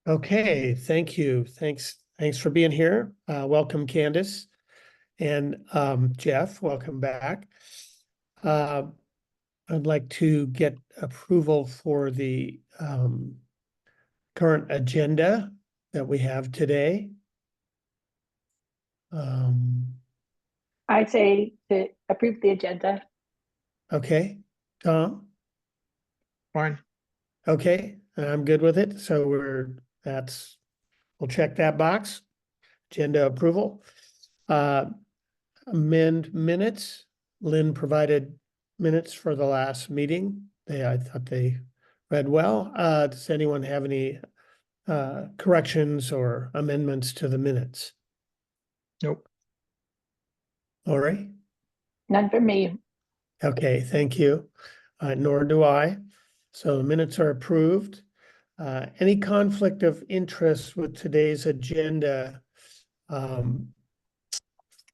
Okay, thank you. Thanks for being here. Welcome, Candice. And Jeff, welcome back. Uh, I'd like to get approval for the current agenda that we have today. I'd say to approve the agenda. Okay, Tom? Fine. Okay, I'm good with it. So we'll check that box. Agenda approval. Amend minutes. Lynn provided minutes for the last meeting. I thought they read well. Does anyone have any corrections or amendments to the minutes? Nope. Laurie? None for me. Okay, thank you. Nor do I. So the minutes are approved. Any conflict of interest with today's agenda from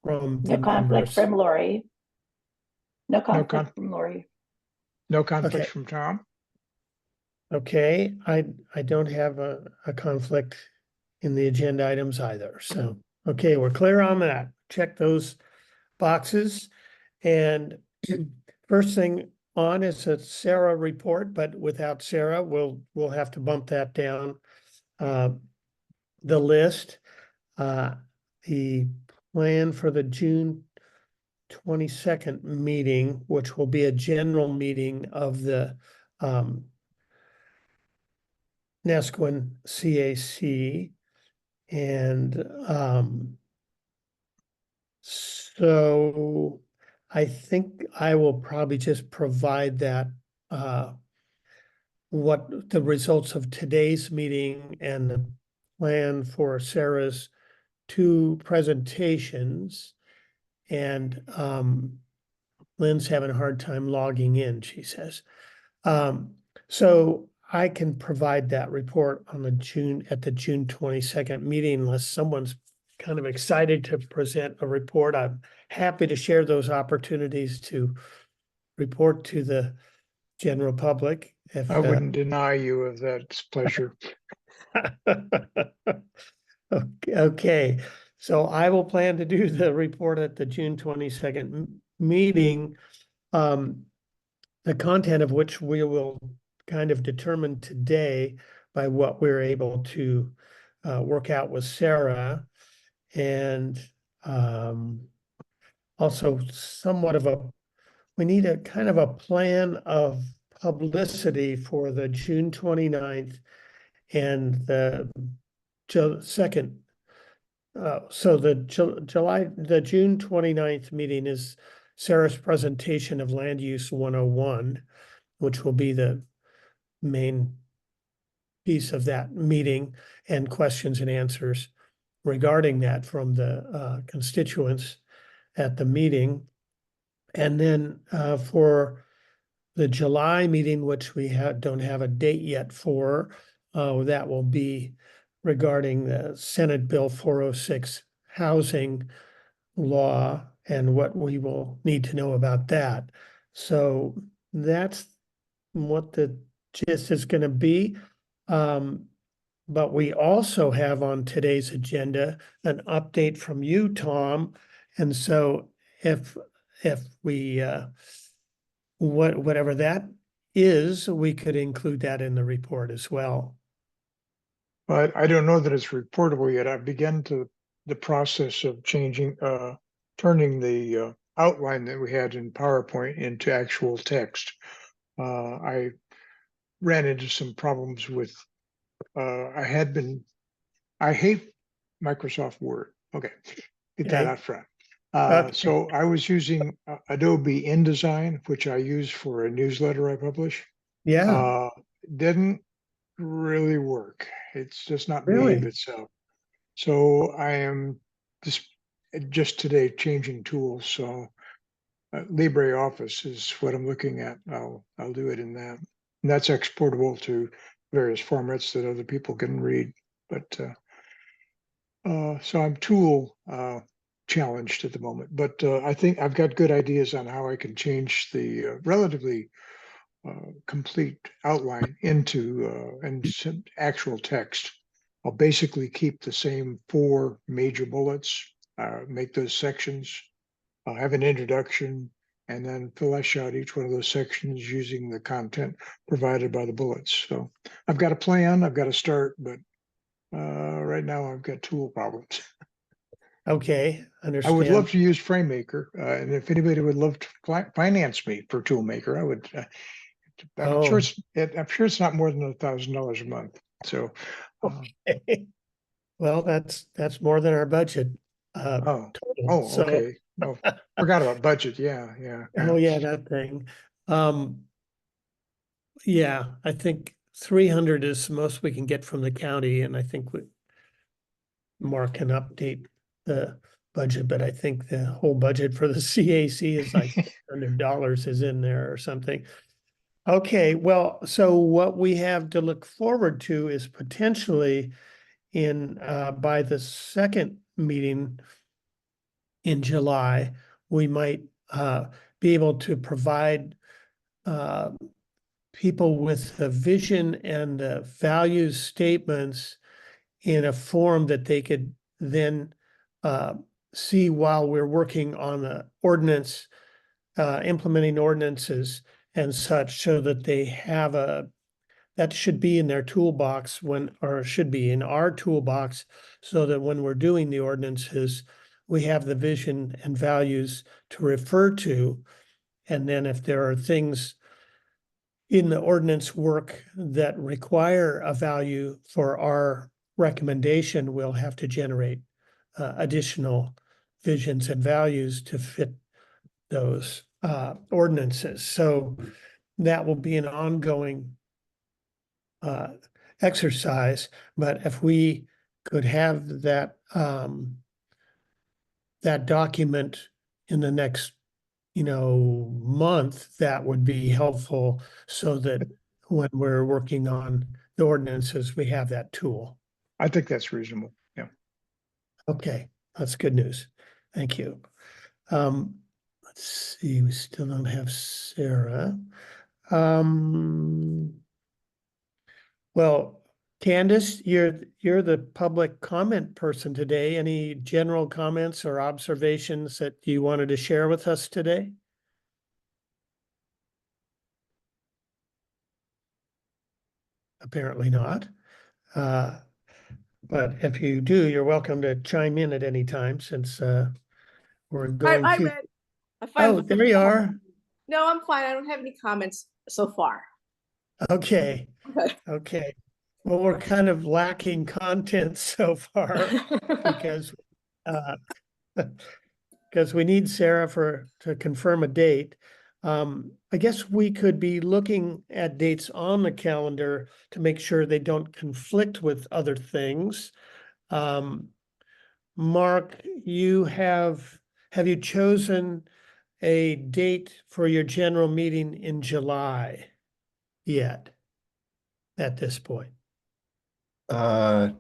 the No conflict members? from Laurie. No conflict conflict. from Laurie. No conflict Okay. from Tom. Okay, I don't have a conflict in the agenda items either. So, okay, we're clear on that. Check those boxes. And first thing on is a Sarah report, but without Sarah, we'll have to bump that down. The list, the plan for the June 22nd meeting, which will be a general meeting of the Neskowin CAC. And so I think I will probably just provide that what the results of today's meeting and the plan for Sarah's two presentations. And Lynn's having a hard time logging in, she says. So I can provide that report on at the June 22nd meeting, unless someone's kind of excited to present a report. I'm happy to share those opportunities to report to the general public. I wouldn't deny you of that pleasure. Okay, so I will plan to do the report at the June 22nd meeting, the content of which we will kind of determine today by what we're able to work out with Sarah, and also somewhat of we need a kind of a plan of publicity for the June 29th and the second. So the June 29th meeting is Sarah's presentation of Land Use 101, which will be the main piece of that meeting, and questions and answers regarding that from the constituents at the meeting. And then for the July meeting, which we don't have a date yet for, that will be regarding the Senate Bill 406 housing law and what we will need to know about that. So that's what the gist is going to be. But we also have on today's agenda an update from you, Tom. And so if we whatever that is, we could include that in the report as well. But I don't know that it's reportable yet. I've begun the process of changing, turning the outline that we had in PowerPoint into actual text. I ran into some problems with, I hate Microsoft Word. Okay, get that out front. So I was using Adobe InDesign, which I use for a newsletter I publish. Yeah. Didn't really work. It's just not Really? behave itself. So I am just today changing tools. So LibreOffice is what I'm looking at. I'll do it in that. And that's exportable to various formats that other people can read. But so I'm tool challenged at the moment. But I think I've got good ideas on how I can change the relatively complete outline into and some actual text I'll basically keep the same 4 major bullets, make those sections. I'll have an introduction and then flesh out each one of those sections using the content provided by the bullets. So I've got a plan, I've got to start, but right now I've got tool problems. Okay, I understand. would love to use FrameMaker, and if anybody would love to finance me for Toolmaker, I would. I'm sure it's not more than $1,000 a month. So, Okay. Well, that's more than our budget. Total. So, okay. Oh, forgot about budget. Yeah. oh yeah, that thing. Yeah, I think 300 is the most we can get from the county, and I think Mark can update the budget, but I think the whole budget for the CAC is like $100 is in there or something. Okay, well, so what we have to look forward to is potentially in by the second meeting in July, we might be able to provide people with the vision and the values statements in a form that they could then see while we're working on the ordinance, implementing ordinances and such, so that they have that should be in their toolbox or should be in our toolbox, so that when we're doing the ordinances, we have the vision and values to refer to. And then if there are things in the ordinance work that require a value for our recommendation, we'll have to generate additional visions and values to fit those ordinances. So that will be an ongoing exercise, but if we could have that that document in the next month, that would be helpful, so that when we're working on the ordinances, we have that tool. I think that's reasonable. Yeah. Okay, that's good news. Thank you. Let's see, we still don't have Sarah. Well, Candice, you're the public comment person today. Any general comments or observations that you wanted to share with us today? Apparently not. But if you do, you're welcome to chime in at any time, since we're going I to. read. I find Oh, there you are. No, I'm fine. I don't have any comments so far. Okay. Okay. Okay. Well, we're kind of lacking content so far because we need Sarah to confirm a date. I guess we could be looking at dates on the calendar to make sure they don't conflict with other things. Mark, have you chosen a date for your general meeting in July yet at this point? Hi,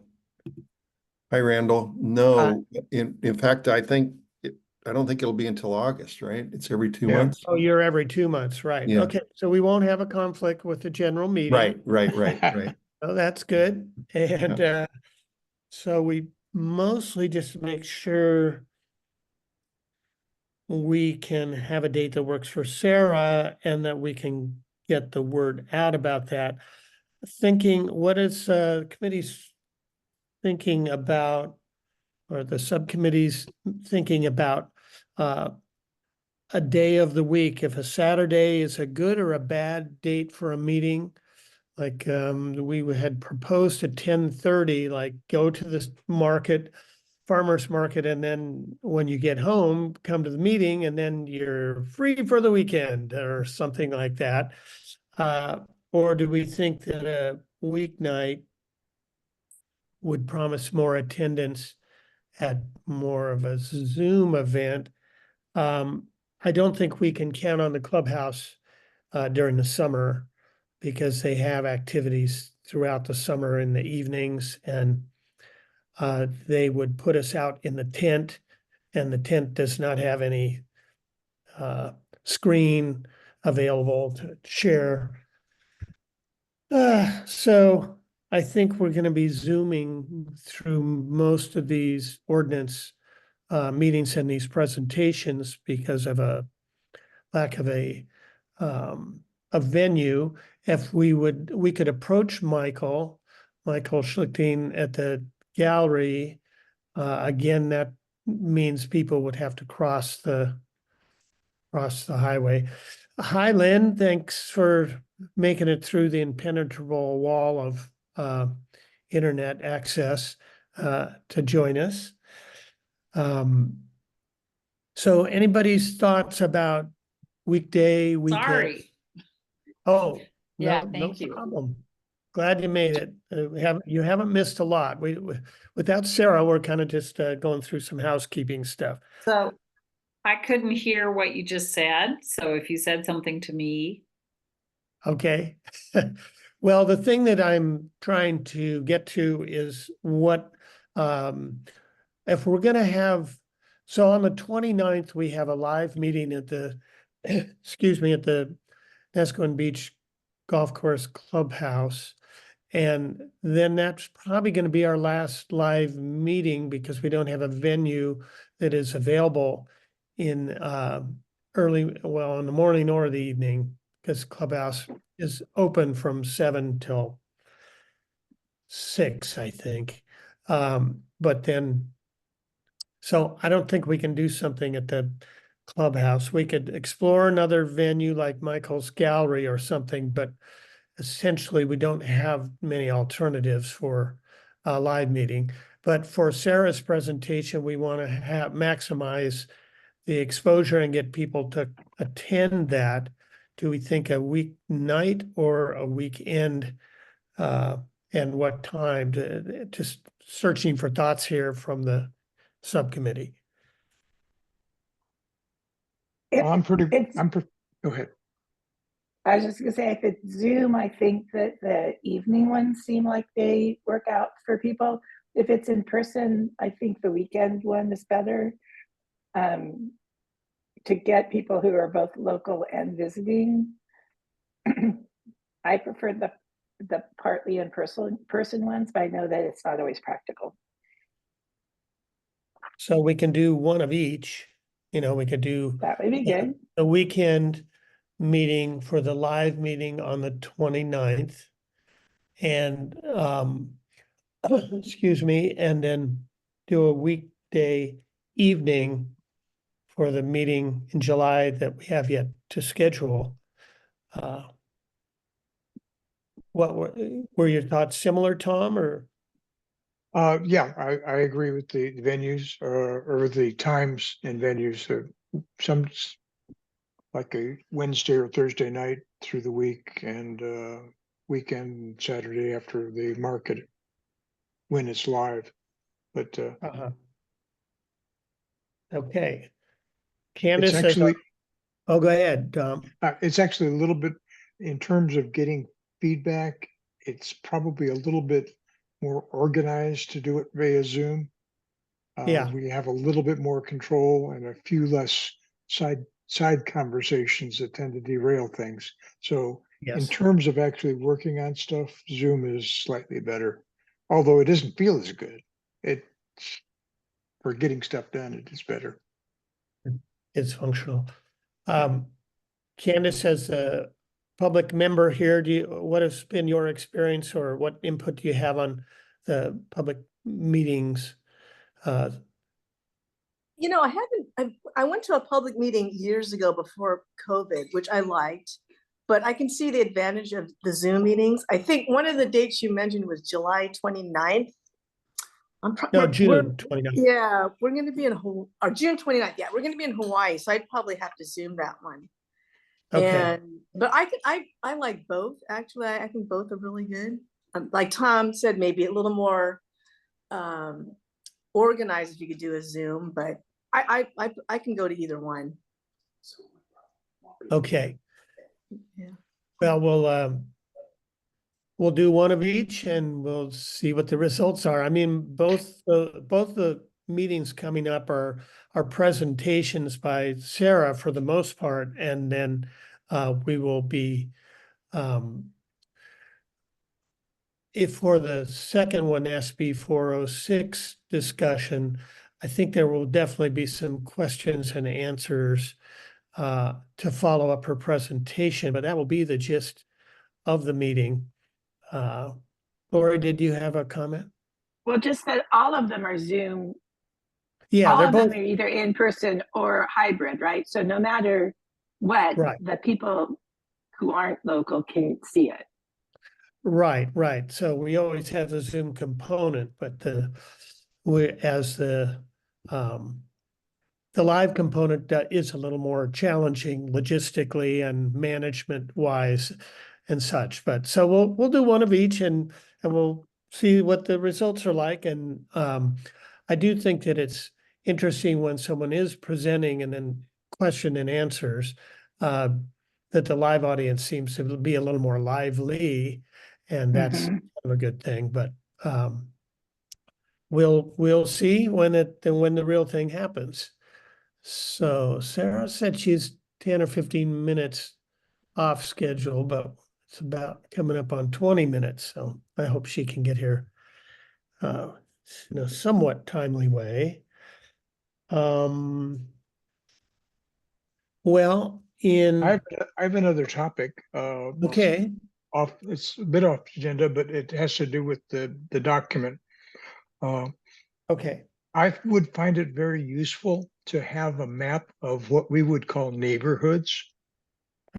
Randall. No, in fact, I don't think it'll be until August, right? It's every 2 months. Oh, you're every 2 months, right? Yeah. Okay, so we won't have a conflict with the general meeting. Right. Oh, that's good. And so we mostly just make sure we can have a date that works for Sarah and that we can get the word out about that. What is committee's thinking about, or the subcommittee's thinking about a day of the week, if a Saturday is a good or a bad date for a meeting? Like we had proposed at 10:30, like go to the farmer's market, and then when you get home, come to the meeting, and then you're free for the weekend or something like that. Or do we think that a weeknight would promise more attendance at more of a Zoom event? I don't think we can count on the clubhouse during the summer, because they have activities throughout the summer in the evenings, and they would put us out in the tent, and the tent does not have any screen available to share. So I think we're gonna be zooming through most of these ordinance meetings and these presentations because of a lack of a venue. If we could approach Michael Schlichting at the gallery. Again, that means people would have to cross the highway. Hi, Lynn, thanks for making it through the impenetrable wall of internet access to join us. So anybody's thoughts about weekday, weekend? Sorry. Oh, Yeah, no, no thank you. problem. Glad you made it. You haven't missed a lot. Without Sarah, we're kind of just going through some housekeeping stuff. So I couldn't hear what you just said. So if you said something to me, Okay. Well, the thing that I'm trying to get to is what, if we're gonna have, so on the 29th, we have a live meeting at the, excuse me, at the Neskowin Beach Golf Course Clubhouse. And then that's probably gonna be our last live meeting because we don't have a venue that is available in early, well, in the morning or the evening, because Clubhouse is open from 7 till 6, I think. But then, so I don't think we can do something at the Clubhouse. We could explore another venue like Michael's Gallery or something, but essentially we don't have many alternatives for a live meeting. But for Sarah's presentation, we want to maximize the exposure and get people to attend that. Do we think a weeknight or a weekend? And what time? Just searching for thoughts here from the subcommittee. If it's- Go ahead. I was just gonna say, if it's Zoom, I think that the evening ones seem like they work out for people. If it's in person, I think the weekend one is better. To get people who are both local and visiting. I prefer the partly in person ones, but I know that it's not always practical. So we can do one of each. We could do That would be good. a weekend meeting for the live meeting on the 29th. And excuse me, and then do a weekday evening for the meeting in July that we have yet to schedule. What were your thoughts similar, Tom, or? Yeah, I agree with the venues or the times and venues. Some like a Wednesday or Thursday night through the week and weekend Saturday after the market when it's live. But Okay. it's Candice says, actually oh, go ahead, Tom. it's actually a little bit in terms of getting feedback. It's probably a little bit more organized to do it via Zoom. Yeah. We have a little bit more control and a few less side conversations that tend to derail things. So in Yes. terms of actually working on stuff, Zoom is slightly better, although it doesn't feel as good. It's for getting stuff done, it is better. It's functional. Candice, as a public member here, what has been your experience or what input do you have on the public meetings? I went to a public meeting years ago before COVID, which I liked, but I can see the advantage of the Zoom meetings. I think one of the dates you mentioned was July 29th. No, June 29th. Yeah, we're going to be in or June 29th. Yeah, we're going to be in Hawaii, so I'd probably have to Zoom that one. Okay. But I like both. Actually, I think both are really good. Like Tom said, maybe a little more organized if you could do a Zoom, but I can go to either one. Okay. Yeah. Well, we'll do one of each and we'll see what the results are. I mean, both the meetings coming up are presentations by Sarah for the most part, and then we will be if for the second one, SB 406 discussion, I think there will definitely be some questions and answers to follow up her presentation, but that will be the gist of the meeting. Laurie, did you have a comment? Well, just that all of them are Zoom. Yeah, All they're of them both are either in person or hybrid, right? So no matter what, right. the people who aren't local can see it. Right. So we always have the Zoom component, but the live component that is a little more challenging logistically and management wise and such. But so we'll do one of each and we'll see what the results are like. And I do think that it's interesting when someone is presenting and then question and answers, that the live audience seems to be a little more lively, and that's Mhm. a good thing. But we'll see when the real thing happens. So Sarah said she's 10 or 15 minutes off schedule, but it's about coming up on 20 minutes. So I hope she can get here in a somewhat timely way. Well, I have another topic. okay, It's a bit off agenda, but it has to do with the document. okay, I would find it very useful to have a map of what we would call neighborhoods.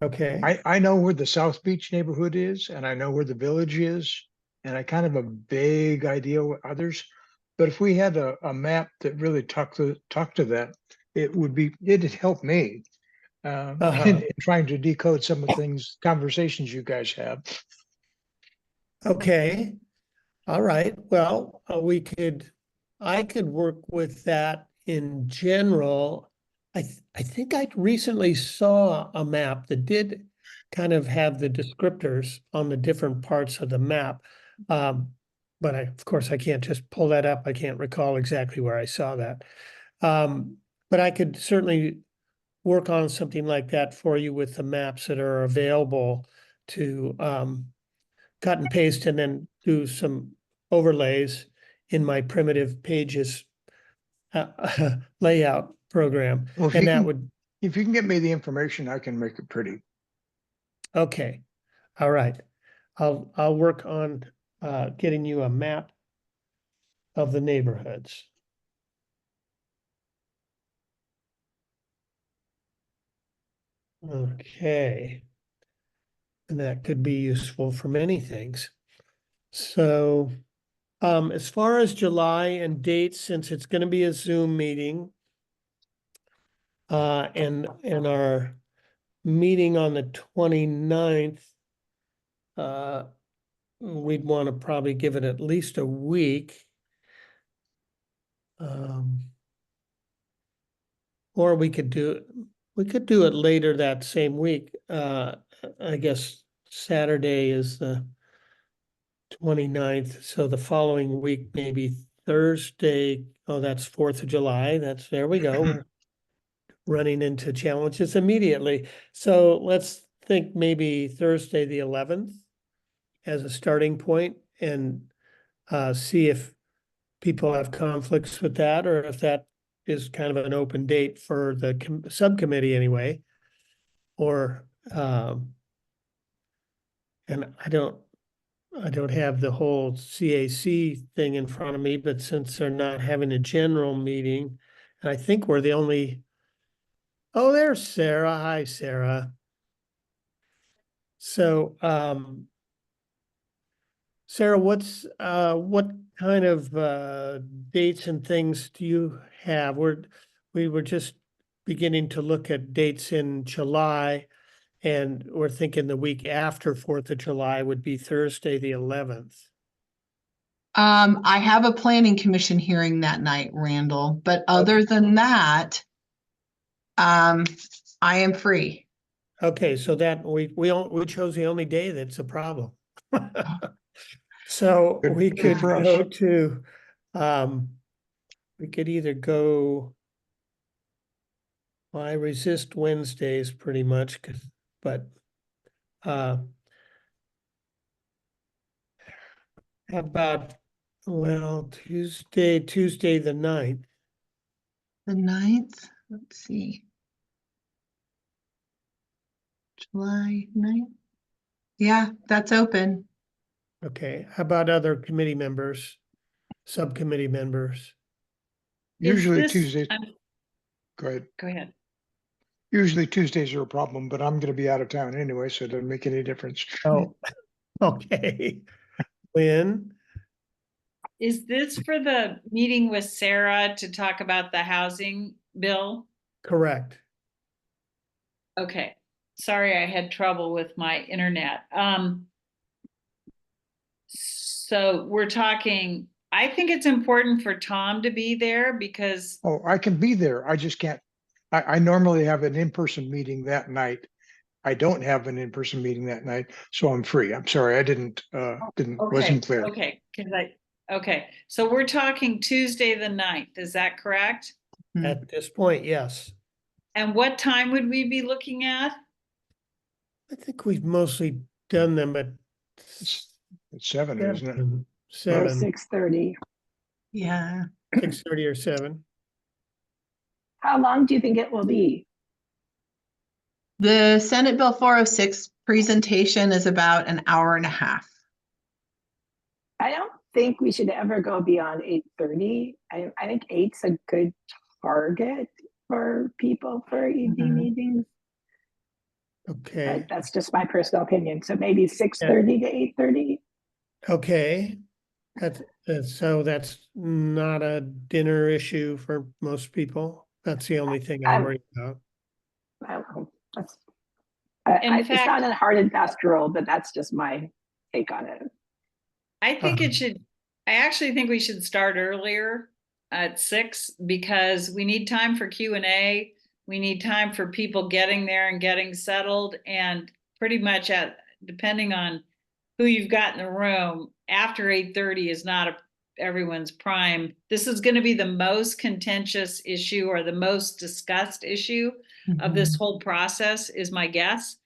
okay. I know where the South Beach neighborhood is, and I know where the Village is, and I kind of have a vague idea what others. But if we had a map that really talked to that, it'd help me in trying to decode some of the things, conversations you guys have. Okay. All right. Well, I could work with that in general. I think I recently saw a map that did kind of have the descriptors on the different parts of the map. But of course, I can't just pull that up. I can't recall exactly where I saw that. But I could certainly work on something like that for you with the maps that are available to cut and paste and then do some overlays in my primitive pages layout program. Well, if And you that can, would, if you can get me the information, I can make it pretty. okay. All right. I'll work on getting you a map of the neighborhoods. Okay. And that could be useful for many things. So as far as July and dates, since it's going to be a Zoom meeting, and our meeting on the 29th, we'd want to probably give it at least a week. Or we could do it later that same week. I guess Saturday is the 29th, so the following week, maybe Thursday. Oh, that's 4th of July. There we go. We're running into challenges immediately. So let's think maybe Thursday, the 11th as a starting point and see if people have conflicts with that or if that is kind of an open date for the subcommittee anyway. Or, and I don't have the whole CAC thing in front of me, but since they're not having a general meeting, and I think we're the only, oh, there's Sarah. Hi, Sarah. So, Sarah, what kind of dates and things do you have? We were just beginning to look at dates in July, and we're thinking the week after 4th of July would be Thursday, the 11th. I have a planning commission hearing that night, Randall, but other than that, I am free. Okay, so that we chose the only day that's a problem. So Good- we good could for us. go to, we could either go, well, I resist Wednesdays pretty much, but How about, well, Tuesday the 9th? The 9th, let's see. July 9th. Yeah, that's open. Okay, how about other committee members, subcommittee members? Usually this- Tuesdays, go ahead. Go ahead. Usually Tuesdays are a problem, but I'm gonna be out of town anyway, so it doesn't make any difference. Oh, okay. Lynn, Is this for the meeting with Sarah to talk about the housing bill? correct. Okay, sorry, I had trouble with my internet. So we're talking, I think it's important for Tom to be there because, Oh, I can be there. I just can't. I normally have an in-person meeting that night. I don't have an in-person meeting that night, so I'm free. I'm sorry, I didn't, okay, wasn't clear. okay, so we're talking Tuesday the 9th, is that correct? At this point, yes. And what time would we be looking at? I think we've mostly done them at It's 7, isn't it? Or 7, 6:30. Yeah. 6:30 or 7. How long do you think it will be? The Senate Bill 406 presentation is about an hour and a half. I don't think we should ever go beyond 8:30. I think 8's a good target for people for ED Mhm. meetings. Okay, But that's just my personal opinion. So maybe 6:30 to 8:30. okay. So that's not a dinner issue for most people. That's the only thing I I'm- worry about. I don't know. That's, In it's fact- not a hard and fast rule, but that's just my take on it. I think I actually think we should start earlier at 6 because we need time for Q&A. We need time for people getting there and getting settled, and pretty much depending on who you've got in the room, after 8:30 is not everyone's prime. This is going to be the most contentious issue or the most discussed issue of this whole process, is my guess.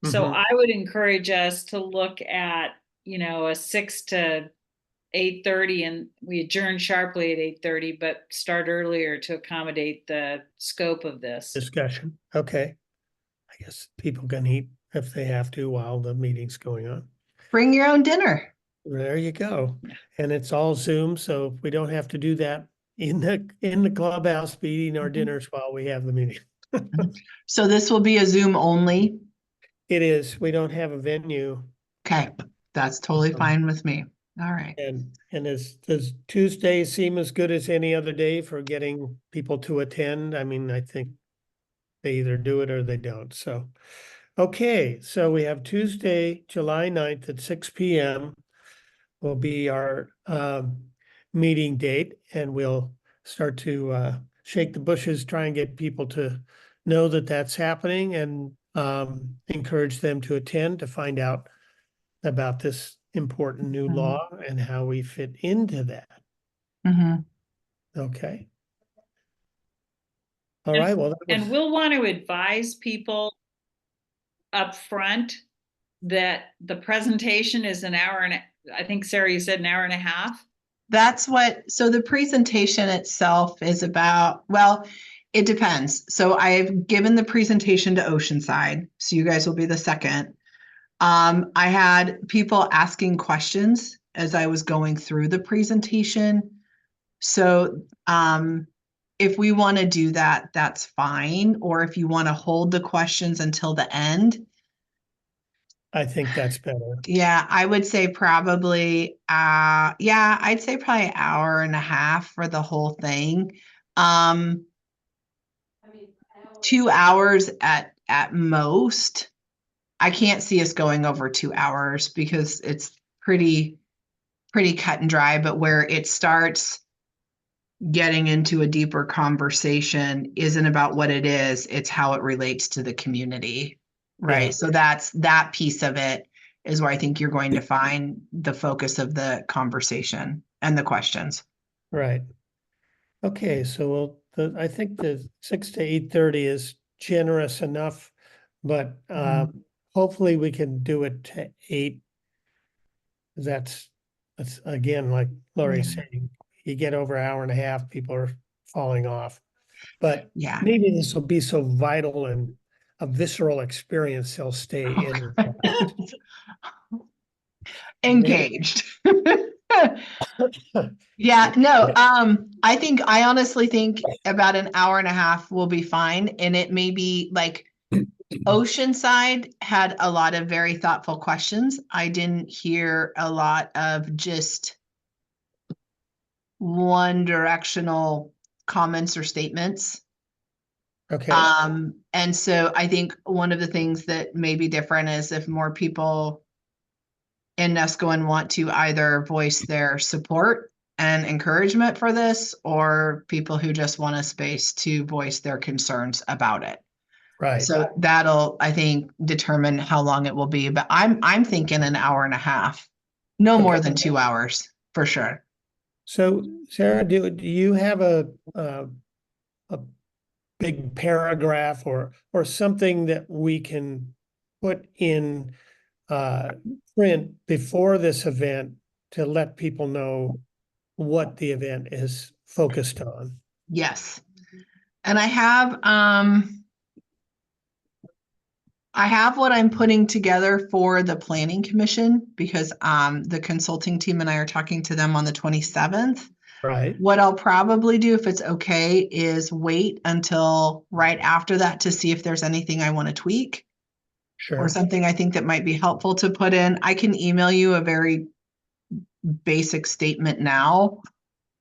So Mhm. I would encourage us to look at, a 6 to 8:30, and we adjourn sharply at 8:30, but start earlier to accommodate the scope of this. Discussion, okay. I guess people can eat if they have to while the meeting's going on. Bring your own dinner. There you go. And it's all Zoom, so we don't have to do that in the clubhouse, be eating our Mhm. dinners while we have the meeting. So this will be a Zoom only. It is, we don't have a venue. Okay, that's totally Um, fine with me. All right. And does Tuesday seem as good as any other day for getting people to attend? I mean, I think they either do it or they don't, so. Okay, so we have Tuesday, July 9th at 6 PM will be our meeting date, and we'll start to shake the bushes, try and get people to know that that's happening, and encourage them to attend to find out about this important new Mhm. law and how we fit into that. Mhm. Okay. All right, well, that And was, we'll want to advise people up front that the presentation is an hour and I think Sarah, you said an hour and a half. So the presentation itself is about, well, it depends. So I've given the presentation to Oceanside, so you guys will be the second. I had people asking questions as I was going through the presentation. So, if we want to do that, that's fine. Or if you want to hold the questions until the end, I think that's better. yeah, I would say probably, I'd say probably an hour and a half for the whole thing. 2 hours at most. I can't see us going over 2 hours because it's pretty cut and dry, but where it starts getting into a deeper conversation isn't about what it is, it's how it relates to the community. Right. Yeah. So that piece of it is where I think you're going to find the focus of the conversation and the questions. Right. Okay, so I think the 6 to 8:30 is generous enough, but hopefully we can do it to 8. That's it's again, like Laurie's Yeah. saying, you get over an hour and a half, people are falling off. But Yeah. maybe this will be so vital and a visceral experience, they'll stay in. Engaged. Yeah, no, I honestly think about an hour and a half will be fine. And it may be like Oceanside had a lot of very thoughtful questions. I didn't hear a lot of just one directional comments or statements. Okay, And so I think one of the things that may be different is if more people in Neskowin want to either voice their support and encouragement for this, or people who just want a space to voice their concerns about it. right. So that'll, I think, determine how long it will be. But I'm thinking an hour and a half, no more Okay. than 2 hours for sure. So Sarah, do you have a big paragraph or something that we can put in print before this event to let people know what the event is focused on? Yes. And I have what I'm putting together for the planning commission because the consulting team and I are talking to them on the 27th. Right. What I'll probably do, if it's okay, is wait until right after that to see if there's anything I want to tweak or Sure. something I think that might be helpful to put in. I can email you a very basic statement now,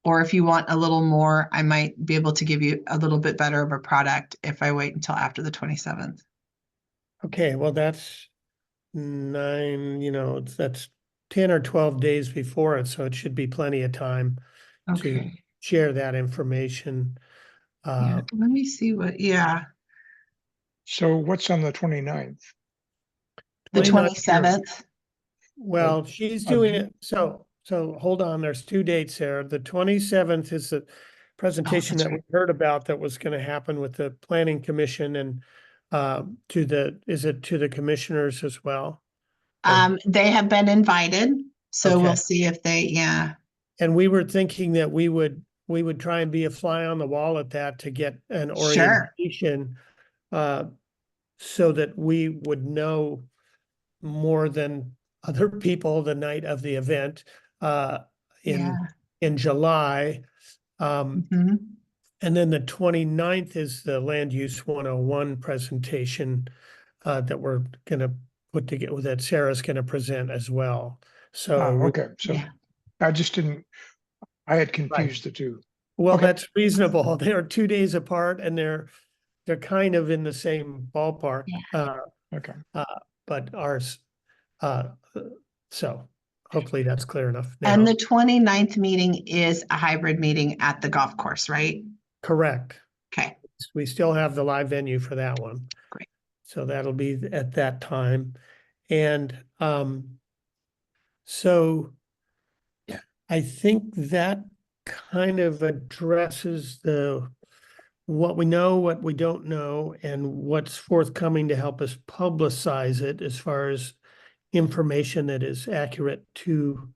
or if you want a little more, I might be able to give you a little bit better of a product if I wait until after the 27th. Okay, well, that's 9, that's 10 or 12 days before it, so it should be plenty of time to Okay. share that information. Yeah. Let me see what, yeah. So what's on the 29th? The 29th, 27th. Well, she's of doing June? it, so hold on, there's 2 dates there. The 27th is the presentation that's that we right. heard about that was gonna happen with the planning commission and is it to the commissioners as well? They have been invited, so Okay. we'll see if they, yeah. And we were thinking that we would try and be a fly on the wall at that to get an Sure. orientation so that we would know more than other people the night of the event Yeah. in July. Mhm. And then the 29th is the Land Use 101 presentation that we're gonna put together, that Sarah's gonna present as well. So, Okay, so Yeah. I just didn't, I had confused the two. well, Okay. that's reasonable. They are 2 days apart and they're kind of in the same ballpark. Okay. But ours, so hopefully that's clear enough now. And the 29th meeting is a hybrid meeting at the golf course, right? Correct. Okay. We still have the live venue for that one. Great. So that'll be at that time. And so I think that kind of addresses what we know, what we don't know, and what's forthcoming to help us publicize it as far as information that is accurate to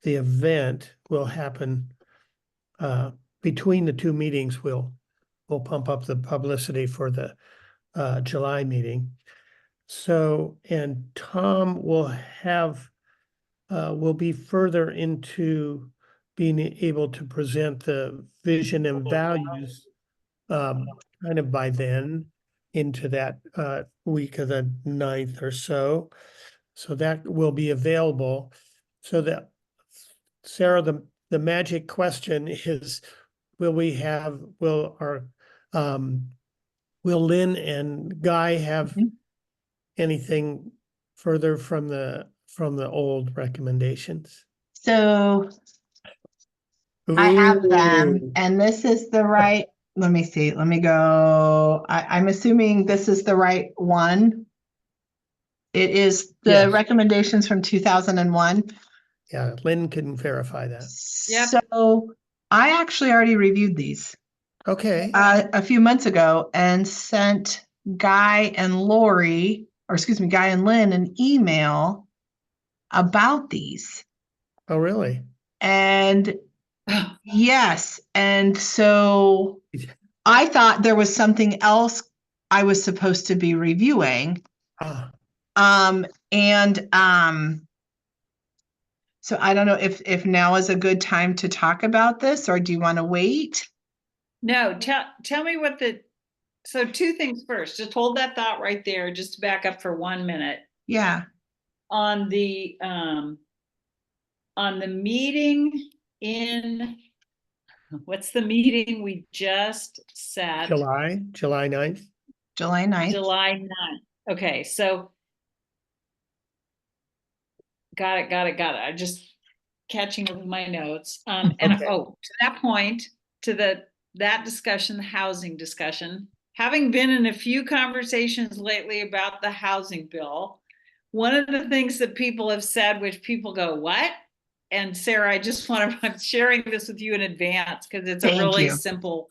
the event will happen between the 2 meetings. We'll pump up the publicity for the July meeting. So, and Tom will be further into being able to present the vision and values kind of by then into that week of the 9th or so. So that will be available. So that, Sarah, the magic question is, will Lynne and Guy have Mhm. anything further from the old recommendations? So I have them, Ooh. and this is the right, let me see, let me go. I'm assuming this is the right one. It is the Yes. recommendations from 2001. Yeah, Lynn can verify that. Yep. So I actually already reviewed these Okay, a few months ago and sent Guy and Laurie, or excuse me, Guy and Lynne, an email about these. Oh, really? And yes, and so I thought there was something else I was supposed to be reviewing. Ah, And so I don't know if now is a good time to talk about this, or do you want to wait? No, tell me so two things first, just hold that thought right there, just to back up for 1 minute. Yeah. On the meeting what's the meeting we just set? July 9th. July 9th. July 9th. Okay, so got it. I just catching up with my notes. And Okay. to that point, that discussion, the housing discussion, having been in a few conversations lately about the housing bill, one of the things that people have said, which people go, what? And Sarah, I'm sharing this with you in advance because it's a Thank really you. simple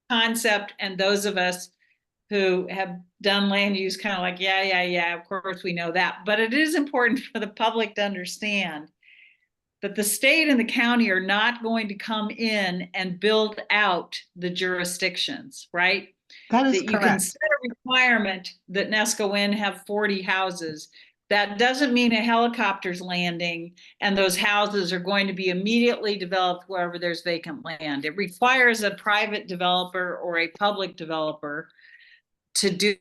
concept. And those of us who have done land use kind of like, yeah, of course we know that. But it is important for the public to understand that the state and the county are not going to come in and build out the jurisdictions, right? That is That you can correct. set a requirement that Neskowin have 40 houses. That doesn't mean a helicopter's landing and those houses are going to be immediately developed wherever there's vacant land. It requires a private developer or a public developer to do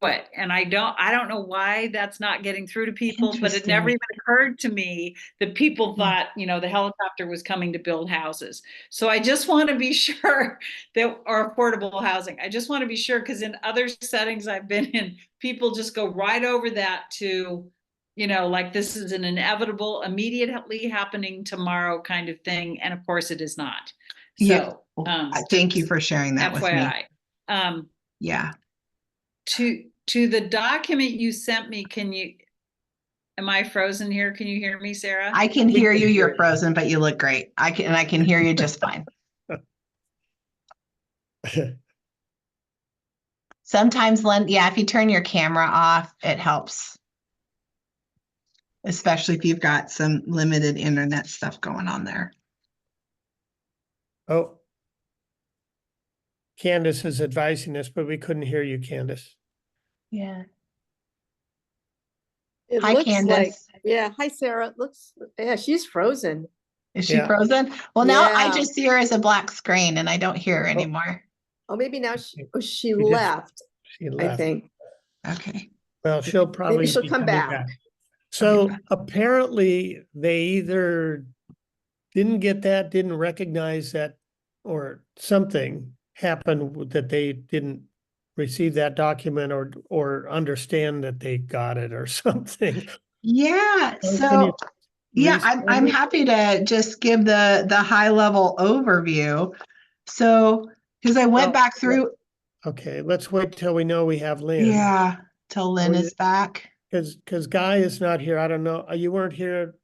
it. And I don't know why that's not getting through to people, but it never even occurred to me that people thought, the helicopter was coming to build houses. So I just want to be sure that, or affordable housing. I just want to be sure, because in other settings I've been in, people just go right over that to, like this is an inevitable, immediately happening tomorrow kind of thing. And of course it is not. So thank you for sharing that FYI. with me. Yeah. To the document you sent me, am I frozen here? Can you hear me, Sarah? I can hear you. You're frozen, but you look great. I can hear you just fine. Sometimes, Lynn, if you turn your camera off, it helps. Especially if you've got some limited internet stuff going on there. Oh. Candice is advising us, but we couldn't hear you, Candice. Yeah. It Hi, looks Candice. like, yeah. Hi, Sarah. She's frozen. Is she frozen? Well, now I Yeah. just see her as a black screen and I don't hear her anymore. Oh, maybe now she left. She left. I think. Okay. Well, she'll probably Maybe she'll be come coming back. So apparently they either didn't get that, didn't recognize that, or something happened that they didn't receive that document or understand that they got it or something. Yeah. Can So you yeah, resend I'm it? happy to just give the high level overview. So because I went back through. Okay, let's wait till we know we have Lynn. Yeah, till Lynn is back. Because Guy is not here. I don't know. You weren't here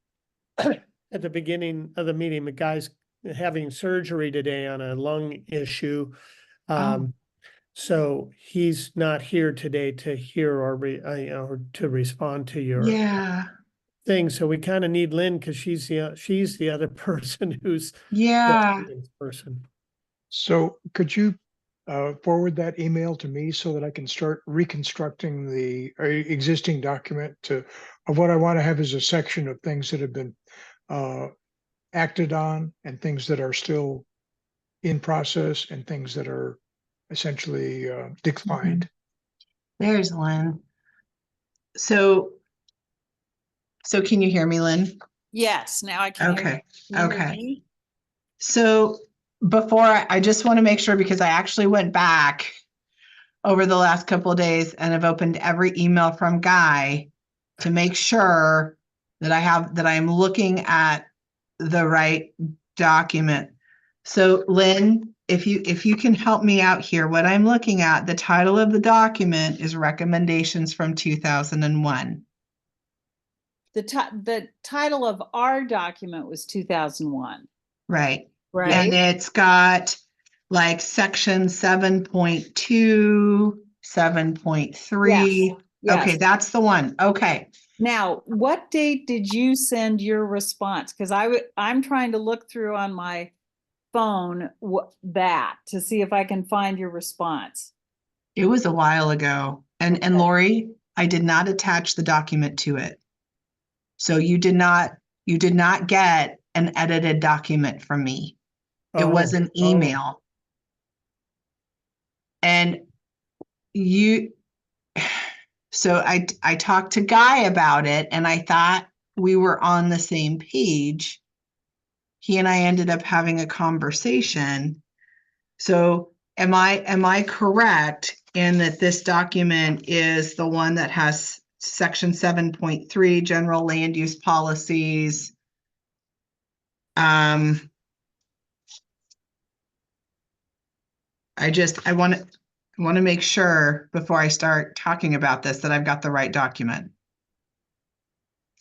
at the beginning of the meeting. The guy's having surgery today on a lung issue. So he's not here today to hear or to respond to your thing. So we kind of need Lynn because she's the other person who's the person. So could you forward that email to me so that I can start reconstructing the existing document of what I want to have is a section of things that have been acted on and things that are still in process and things that are essentially declined. There's Lynn. So can you hear me, Lynn? Yes, now I can hear you. Okay. So before I just want to make sure, because I actually went back over the last couple of days and have opened every email from Guy to make sure that I'm looking at the right document. So Lynn, if you can help me out here, what I'm looking at, the title of the document is Recommendations from 2001. The title of our document was 2001. Right. Right. And it's got like section 7.2, 7.3. Yes. Okay, that's the one. Okay. Now, what date did you send your response? Because I'm trying to look through on my phone that to see if I can find your response. It was a while ago. And Okay. Laurie, I did not attach the document to it. So you did not get an edited document from me. It was an email. And so I talked to Guy about it, and I thought we were on the same page. He and I ended up having a conversation. So am I correct in that this document is the one that has section 7.3 general land use policies? I want to make sure before I start talking about this that I've got the right document.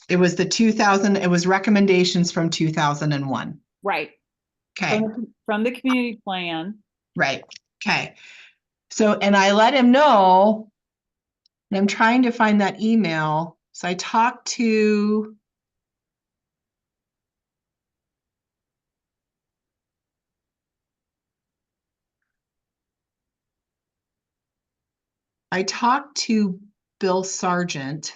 It was it was recommendations from 2001. Right. Okay. From the community plan. Right. Okay. So, and I let him know, and I'm trying to find that email. So I talked to Bill Sargent,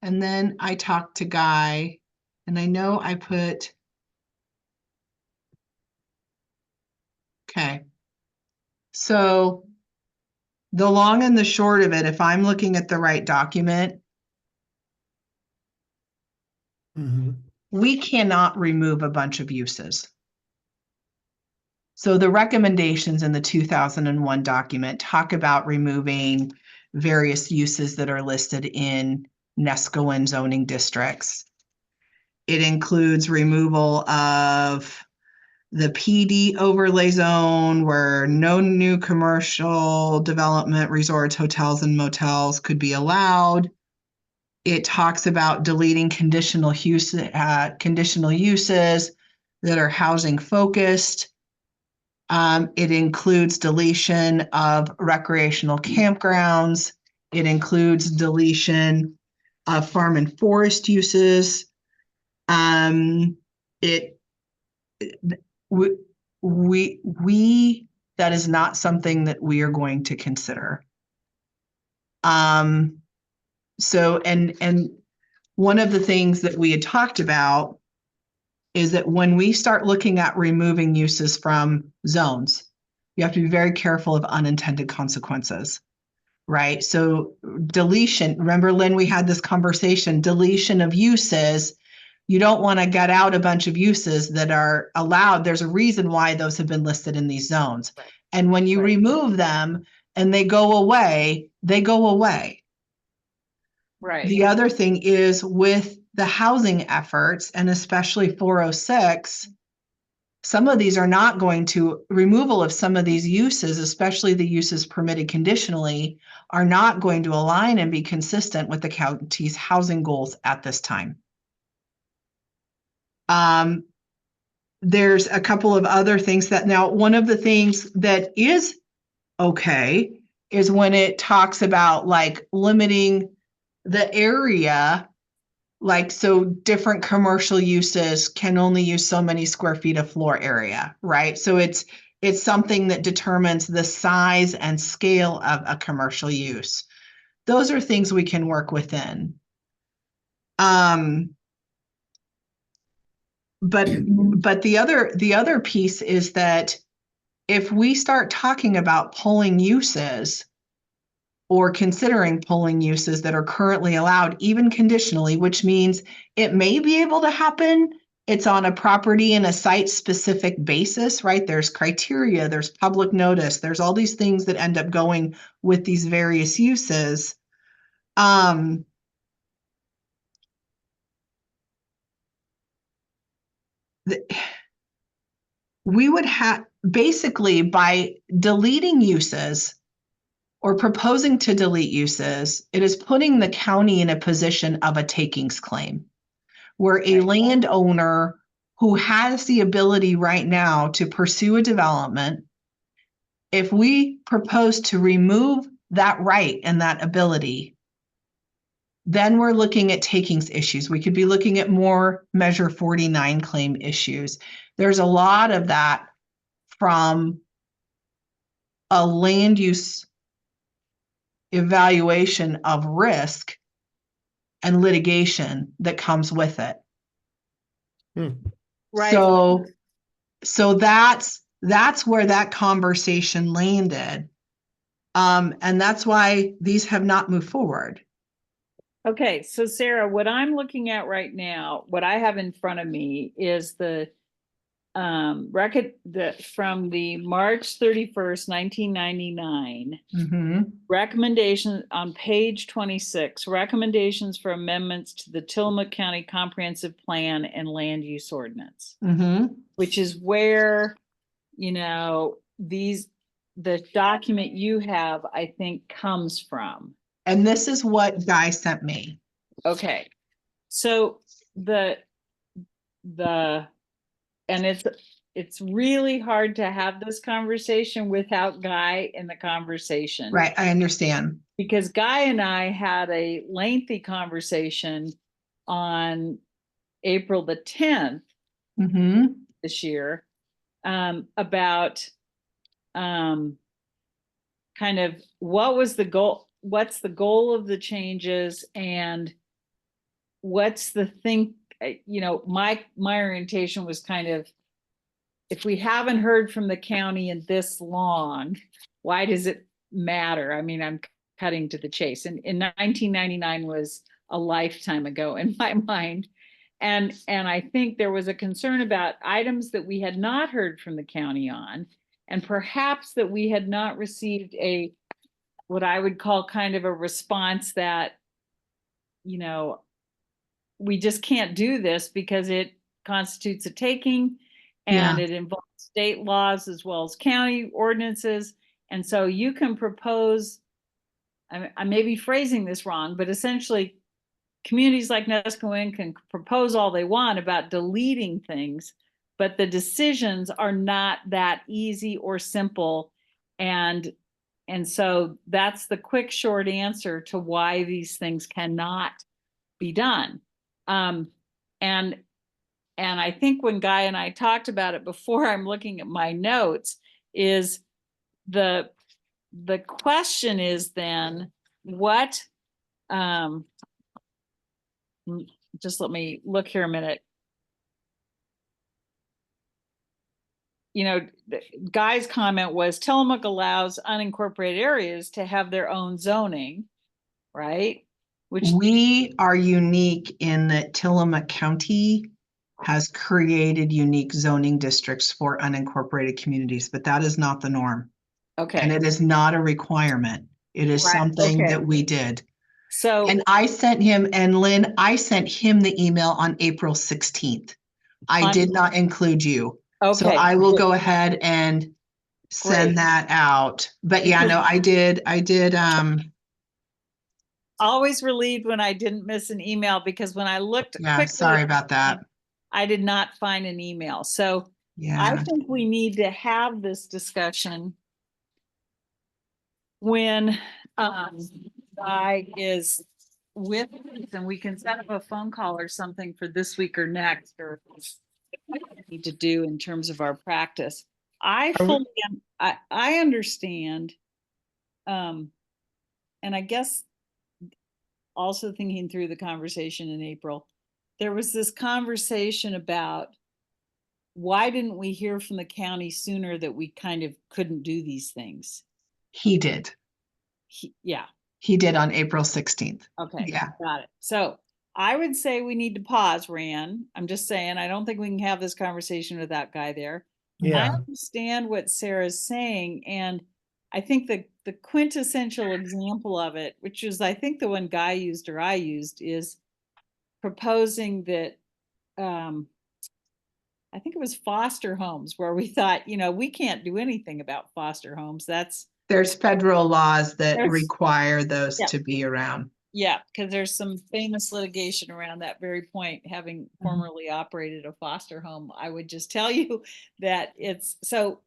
and then I talked to Guy, and I know I put, okay. So the long and the short of it, if I'm looking at the right document, we cannot remove a bunch of uses. So the recommendations in the 2001 document talk about removing various uses that are listed in Neskowin zoning districts. It includes removal of the PD overlay zone where no new commercial development, resorts, hotels, and motels could be allowed. It talks about deleting conditional uses that are housing focused. It includes deletion of recreational campgrounds. It includes deletion of farm and forest uses. That is not something that we are going to consider. So, and one of the things that we had talked about is that when we start looking at removing uses from zones, you have to be very careful of unintended consequences, right? So deletion, remember, Lynn, we had this conversation, deletion of uses. You don't want to get out a bunch of uses that are allowed. There's a reason why those have been listed in these zones. Right. And when you remove them and they go away, they go away. Right. The other thing is with the housing efforts, and especially 406, some of these are not going to, removal of some of these uses, especially the uses permitted conditionally, are not going to align and be consistent with the county's housing goals at this time. There's a couple of other things that now, one of the things that is okay is when it talks about like limiting the area, like, so different commercial uses can only use so many square feet of floor area, right? So it's something that determines the size and scale of a commercial use. Those are things we can work within. But the other piece is that if we start talking about pulling uses or considering pulling uses that are currently allowed, even conditionally, which means it may be able to happen, it's on a property and a site-specific basis, right? There's criteria, there's public notice, there's all these things that end up going with these various uses. We would have, basically, by deleting uses or proposing to delete uses, it is putting the county in a position of a takings claim, where a landowner who has the ability right now to pursue a development, if we propose to remove that right and that ability, Then we're looking at takings issues. We could be looking at more Measure 49 claim issues. There's a lot of that from a land use evaluation of risk and litigation that comes with it. Right. So that's where that conversation landed. And that's why these have not moved forward. Okay, so Sarah, what I'm looking at right now, what I have in front of me is the record from the March 31st, 1999 recommendation on page 26, recommendations for amendments to the Tillamook County Comprehensive Plan and Land Use Ordinance, which is where, you know, the document you have, I think, comes from. And this is what Guy sent me. Okay, so and it's really hard to have this conversation without Guy in the conversation. Right, I understand. Because Guy and I had a lengthy conversation on April the 10th this year about kind of what was the goal, what's the goal of the changes, and what's the thing, you know, my orientation was kind of, if we haven't heard from the county in this long, why does it matter? I mean, I'm cutting to the chase. And in 1999 was a lifetime ago in my mind. And I think there was a concern about items that we had not heard from the county on, and perhaps that we had not received what I would call kind of a response that, you know, we just can't do this because it constitutes a taking and it involves state laws as well as county ordinances. And so you can propose, I may be phrasing this wrong, but essentially communities like Neskowin can propose all they want about deleting things, but the decisions are not that easy or simple. And so that's the quick, short answer to why these things cannot be done. And I think when Guy and I talked about it before, I'm looking at my notes, is the question is then what, just let me look here a minute. You know, Guy's comment was Tillamook allows unincorporated areas to have their own zoning, right? Which we are unique in that Tillamook County has created unique zoning districts for unincorporated communities, but that is not the norm. Okay. And it is not a requirement. It is something that we did. So, and I sent him, and Lynn, I sent him the email on April 16th. I did not include you. Okay. So I will go ahead and send that out. But yeah, no, I did. Always relieved when I didn't miss an email, because when I looked quickly, sorry about that. I did not find an email. So I think we need to have this discussion when Guy is with us, and we can set up a phone call or something for this week or next, or what we need to do in terms of our practice. I understand. And I guess also thinking through the conversation in April, there was this conversation about why didn't we hear from the county sooner that we kind of couldn't do these things? He did. He did on April 16th. Okay. Yeah. Got it. So I would say we need to pause, Ran. I'm just saying, I don't think we can have this conversation without Guy there. I understand what Sarah's saying. And I think the quintessential example of it, which is, I think the one Guy used or I used, is proposing that, I think it was foster homes, where we thought, you know, we can't do anything about foster homes. There's federal laws that require those to be around. Yeah, because there's some famous litigation around that very point. Having formerly operated a foster home, I would just tell you that it's so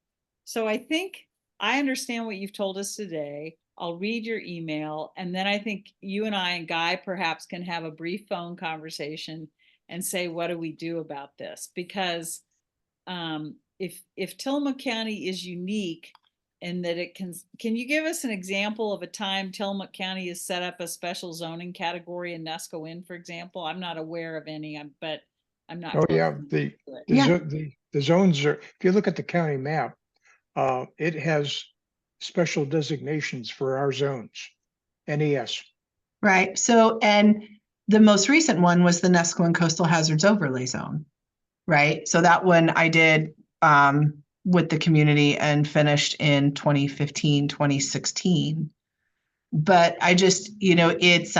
I think I understand what you've told us today. I'll read your email, and then I think you and I and Guy perhaps can have a brief phone conversation and say, what do we do about this? Because if Tillamook County is unique in that it can you give us an example of a time Tillamook County has set up a special zoning category in Neskowin, for example? I'm not aware of any, but I'm not. Oh, yeah, close to it. the zones are, if you look at the county map, it has special designations for our zones, NES. Right. So, and the most recent one was the Neskowin Coastal Hazards Overlay Zone. Right. So that one I did with the community and finished in 2015, 2016. But I just, it's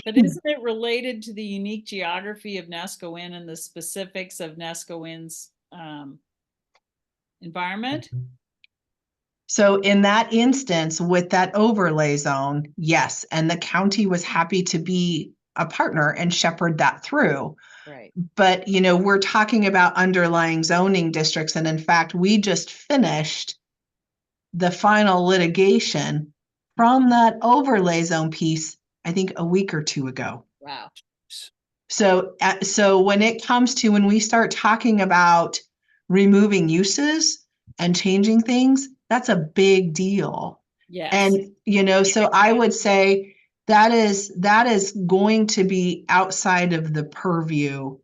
But isn't it related to the unique geography of Neskowin and the specifics of Neskowin's environment? So in that instance, with that overlay zone, yes, and the county was happy to be a partner and shepherd that through. Right. But, we're talking about underlying zoning districts. And in fact, we just finished the final litigation from that overlay zone piece, I think a week or two ago. Wow. So when it comes to when we start talking about removing uses and changing things, that's a big deal. Yes. And, so I would say that is going to be outside of the purview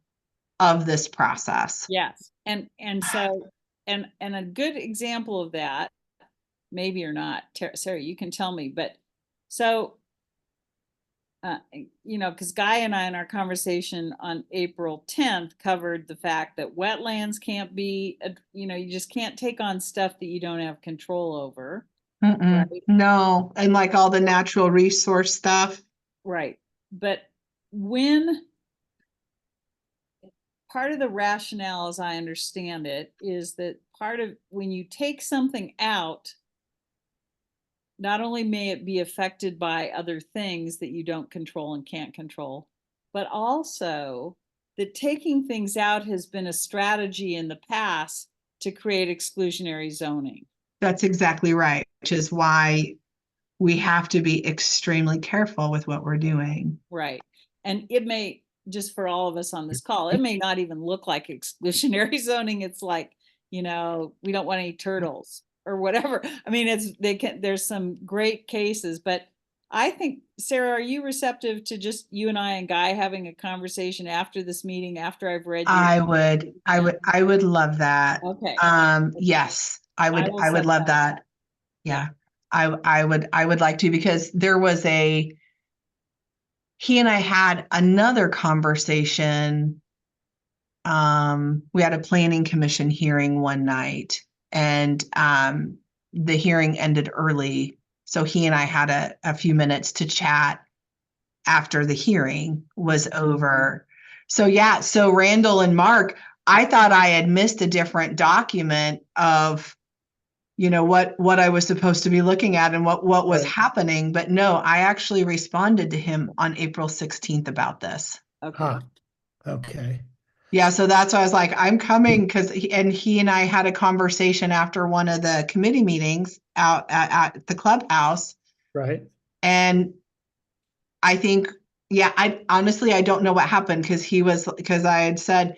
of this process. Yes. And so, and a good example of that, maybe or not, Sarah, you can tell me, but so, because Guy and I in our conversation on April 10th covered the fact that wetlands can't be, you just can't take on stuff that you don't have control over. Right? No, and like all the natural resource stuff. Right. But when part of the rationale, as I understand it, is that part of when you take something out, not only may it be affected by other things that you don't control and can't control, but also that taking things out has been a strategy in the past to create exclusionary zoning. That's exactly right, which is why we have to be extremely careful with what we're doing. Right. And it may, just for all of us on this call, it may not even look like exclusionary zoning. It's like, we don't want any turtles or whatever. I mean, there's some great cases, but I think, Sarah, are you receptive to just you and I and Guy having a conversation after this meeting, after I've read your I would love that. Okay. Yes, I would I will love set that. Yeah. I would like to, because there was he and I had another conversation. We had a planning commission hearing one night, and the hearing ended early. So he and I had a few minutes to chat after the hearing was over. So yeah, so Randall and Mark, I thought I had missed a different document of, what I was supposed to be looking at and what was happening. But no, I actually responded to him on April 16th about this. Okay. Okay. Yeah, so that's why I was like, I'm coming, because he and I had a conversation after one of the committee meetings out at the clubhouse. Right. And I think, I honestly, I don't know what happened, because I had said,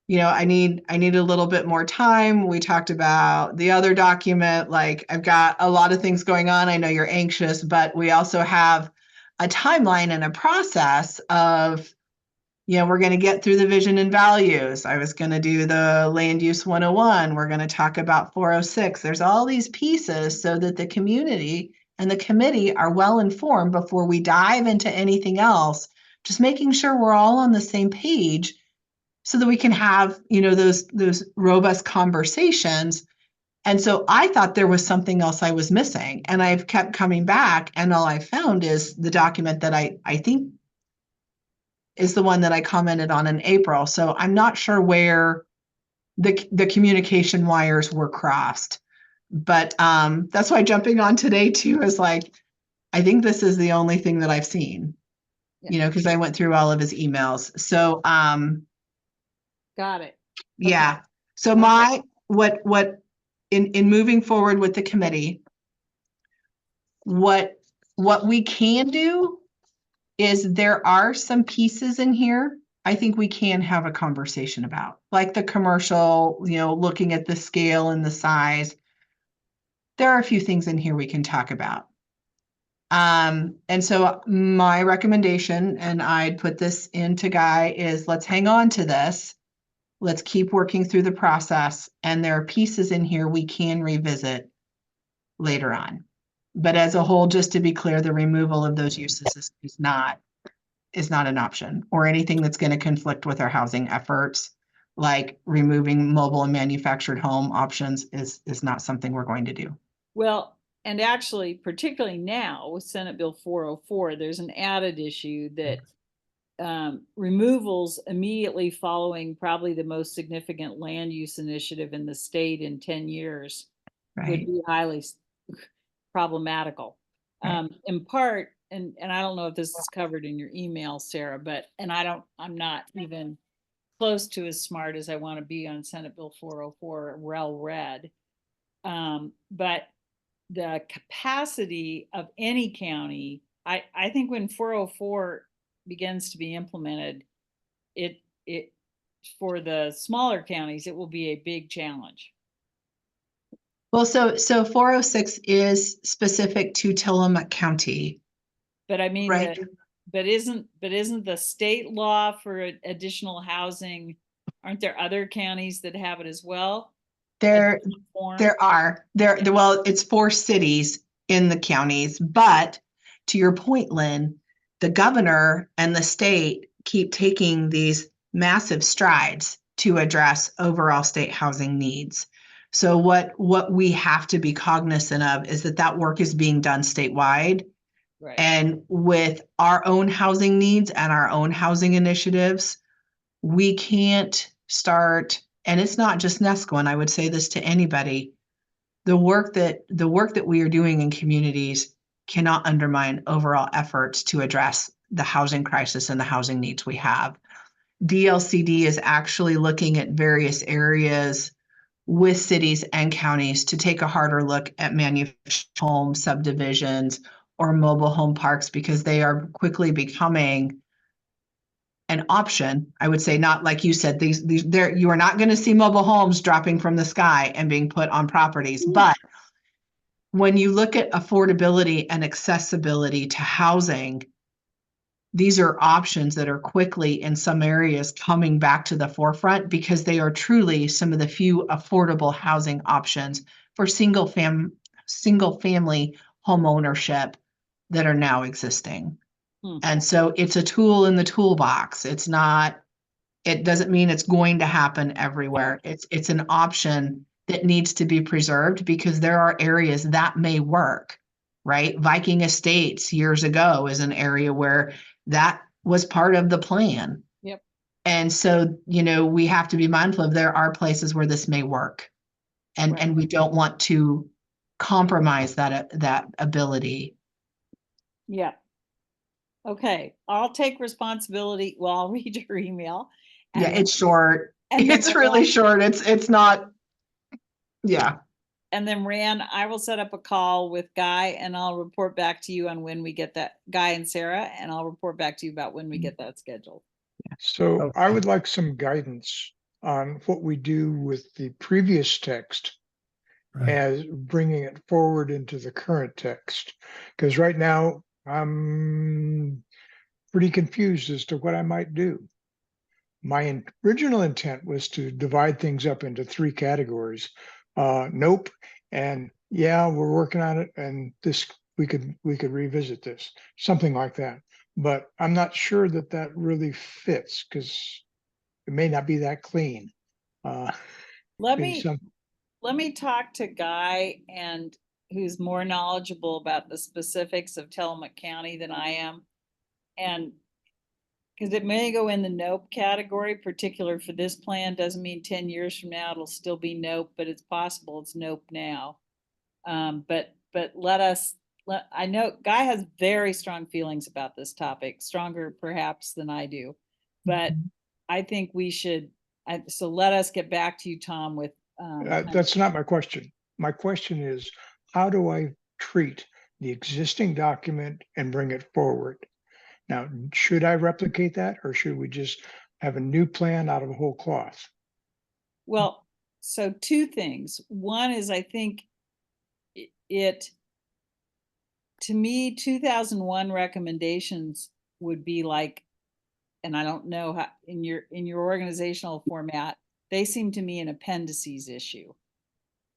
I need a little bit more time. We talked about the other document, like I've got a lot of things going on. I know you're anxious, but we also have a timeline and a process of, we're going to get through the vision and values. I was going to do the land use 101. We're going to talk about 406. There's all these pieces so that the community and the committee are well informed before we dive into anything else, just making sure we're all on the same page so that we can have, those robust conversations. And so I thought there was something else I was missing, and I've kept coming back, and all I found is the document that I think is the one that I commented on in April. So I'm not sure where the communication wires were crossed, but that's why jumping on today too is like, I think this is the only thing that I've seen, because I went through all of his emails. So Got it. yeah. Okay. So what in moving forward with the committee, what we can do is there are some pieces in here I think we can have a conversation about, like the commercial, looking at the scale and the size. There are a few things in here we can talk about. And so my recommendation, and I'd put this into Guy, is let's hang on to this. Let's keep working through the process. And there are pieces in here we can revisit later on. But as a whole, just to be clear, the removal of those uses is not an option, or anything that's going to conflict with our housing efforts, like removing mobile and manufactured home options is not something we're going to do. Well, and actually, particularly now with Senate Bill 404, there's an added issue that removals immediately following probably the most significant land use initiative in the state in 10 years would Right. be highly problematical. Right. In part, and I don't know if this is covered in your email, Sarah, but, and I'm not even close to as smart as I want to be on Senate Bill 404, well read. But the capacity of any county, I think when 404 begins to be implemented, it for the smaller counties, it will be a big challenge. Well, so 406 is specific to Tillamook County. But I mean, right. But isn't the state law for additional housing, aren't there other counties that have it as well? Well, it's 4 cities in the counties, but to your point, Lynn, the governor and the state keep taking these massive strides to address overall state housing needs. So what we have to be cognizant of is that work is being done statewide. Right. And with our own housing needs and our own housing initiatives, we can't start, and it's not just Neskowin, I would say this to anybody, the work that we are doing in communities cannot undermine overall efforts to address the housing crisis and the housing needs we have. DLCD is actually looking at various areas with cities and counties to take a harder look at manufactured home subdivisions or mobile home parks, because they are quickly becoming an option. I would say, not like you said, you are not going to see mobile homes dropping from the sky and being put on properties. But when you look at affordability and accessibility to housing, these are options that are quickly in some areas coming back to the forefront, because they are truly some of the few affordable housing options for single family home ownership that are now existing. And so it's a tool in the toolbox. It doesn't mean it's going to happen everywhere. It's an option that needs to be preserved, because there are areas that may work, right? Viking Estates years ago is an area where that was part of the plan. Yep. And so, we have to be mindful of, there are places where this may work, and we don't want to compromise that ability. Yeah. Okay, I'll take responsibility. Well, I'll read your email. Yeah, it's short. It's really short. It's not. Yeah. And then Rand, I will set up a call with Guy, and I'll report back to you on when we get that, Guy and Sarah, and I'll report back to you about when we get that scheduled. So Okay. I would like some guidance on what we do with the previous text as bringing it forward into the current text. Because right now I'm pretty confused as to what I might do. My original intent was to divide things up into 3 categories. Nope. And yeah, we're working on it, and this we could revisit this, something like that. But I'm not sure that really fits, because it may not be that clean. Let me talk to Guy, and who's more knowledgeable about the specifics of Tillamook County than I am. And because it may go in the nope category, particular for this plan, doesn't mean 10 years from now it'll still be nope, but it's possible it's nope now. But I know Guy has very strong feelings about this topic, stronger perhaps than I do, but I think we should, so let us get back to you, Tom, with. That's not my question. my question is, how do I treat the existing document and bring it forward? Now, should I replicate that, or should we just have a new plan out of whole cloth? Well, so two things. One is I think to me, 2001 recommendations would be like, and I don't know how in your organizational format, they seem to me an appendices issue,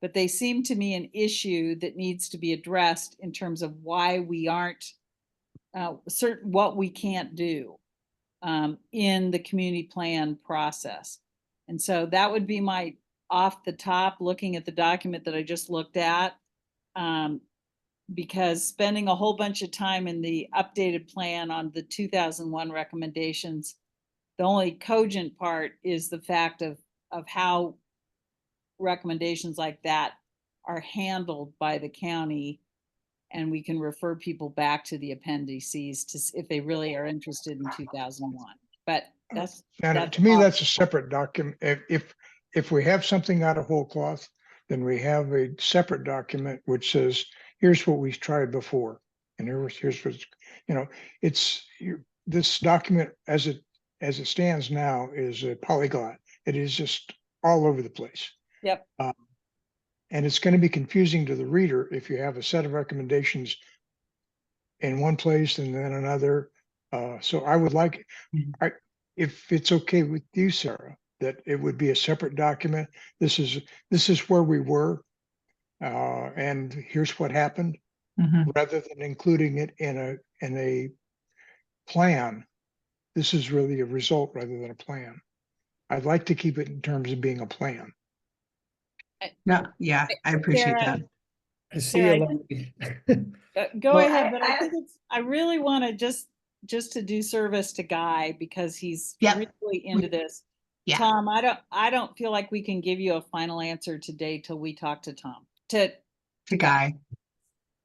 but they seem to me an issue that needs to be addressed in terms of why we aren't certain what we can't do in the community plan process. And so that would be my off the top looking at the document that I just looked at. Because spending a whole bunch of time in the updated plan on the 2001 recommendations, the only cogent part is the fact of how recommendations like that are handled by the county, and we can refer people back to the appendices to if they really are interested in 2001. But that's To me, that's a separate document. If we have something out of whole cloth, then we have a separate document which says, here's what we've tried before, and here's what's, this document as it stands now is a polyglot. It is just all over the place. Yep. And it's going to be confusing to the reader if you have a set of recommendations in one place and then another. So I would like, if it's okay with you, Sarah, that it would be a separate document. This is where we were, and here's what happened, rather than including it in a plan. This is really a result rather than a plan. I'd like to keep it in terms of being a plan. No, yeah, I appreciate Sarah, that. I see a lot. Go Well, ahead, but I think I really want to just to do service to Guy because he's really into this. Yeah. Tom, I don't feel like we can give you a final answer today till we talk to Tom. To Guy.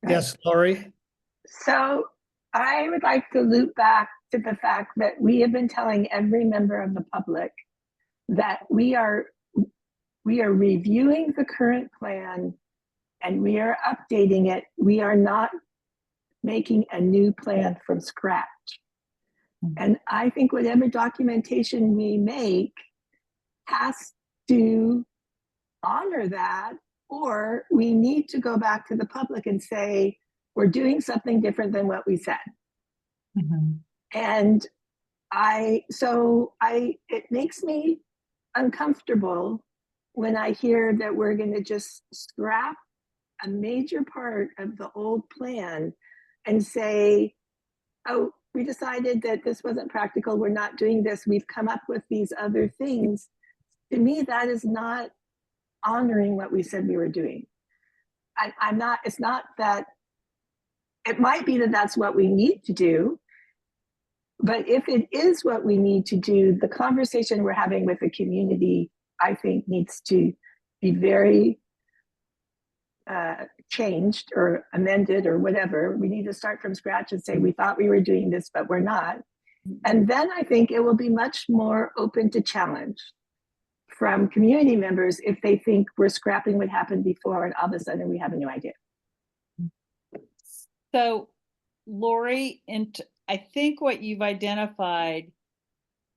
Yes, Laurie? So I would like to loop back to the fact that we have been telling every member of the public that we are reviewing the current plan and we are updating it. We are not making a new plan from scratch. And I think whatever documentation we make has to honor that, or we need to go back to the public and say, we're doing something different than what we said. And it makes me uncomfortable when I hear that we're going to just scrap a major part of the old plan and say, oh, we decided that this wasn't practical. We're not doing this. We've come up with these other things. To me, that is not honoring what we said we were doing. It's not that, it might be that that's what we need to do, but if it is what we need to do, the conversation we're having with the community, I think, needs to be very changed or amended or whatever. We need to start from scratch and say, we thought we were doing this, but we're not. And then I think it will be much more open to challenge from community members if they think we're scrapping what happened before and all of a sudden we have a new idea. So, Laurie, and I think what you've identified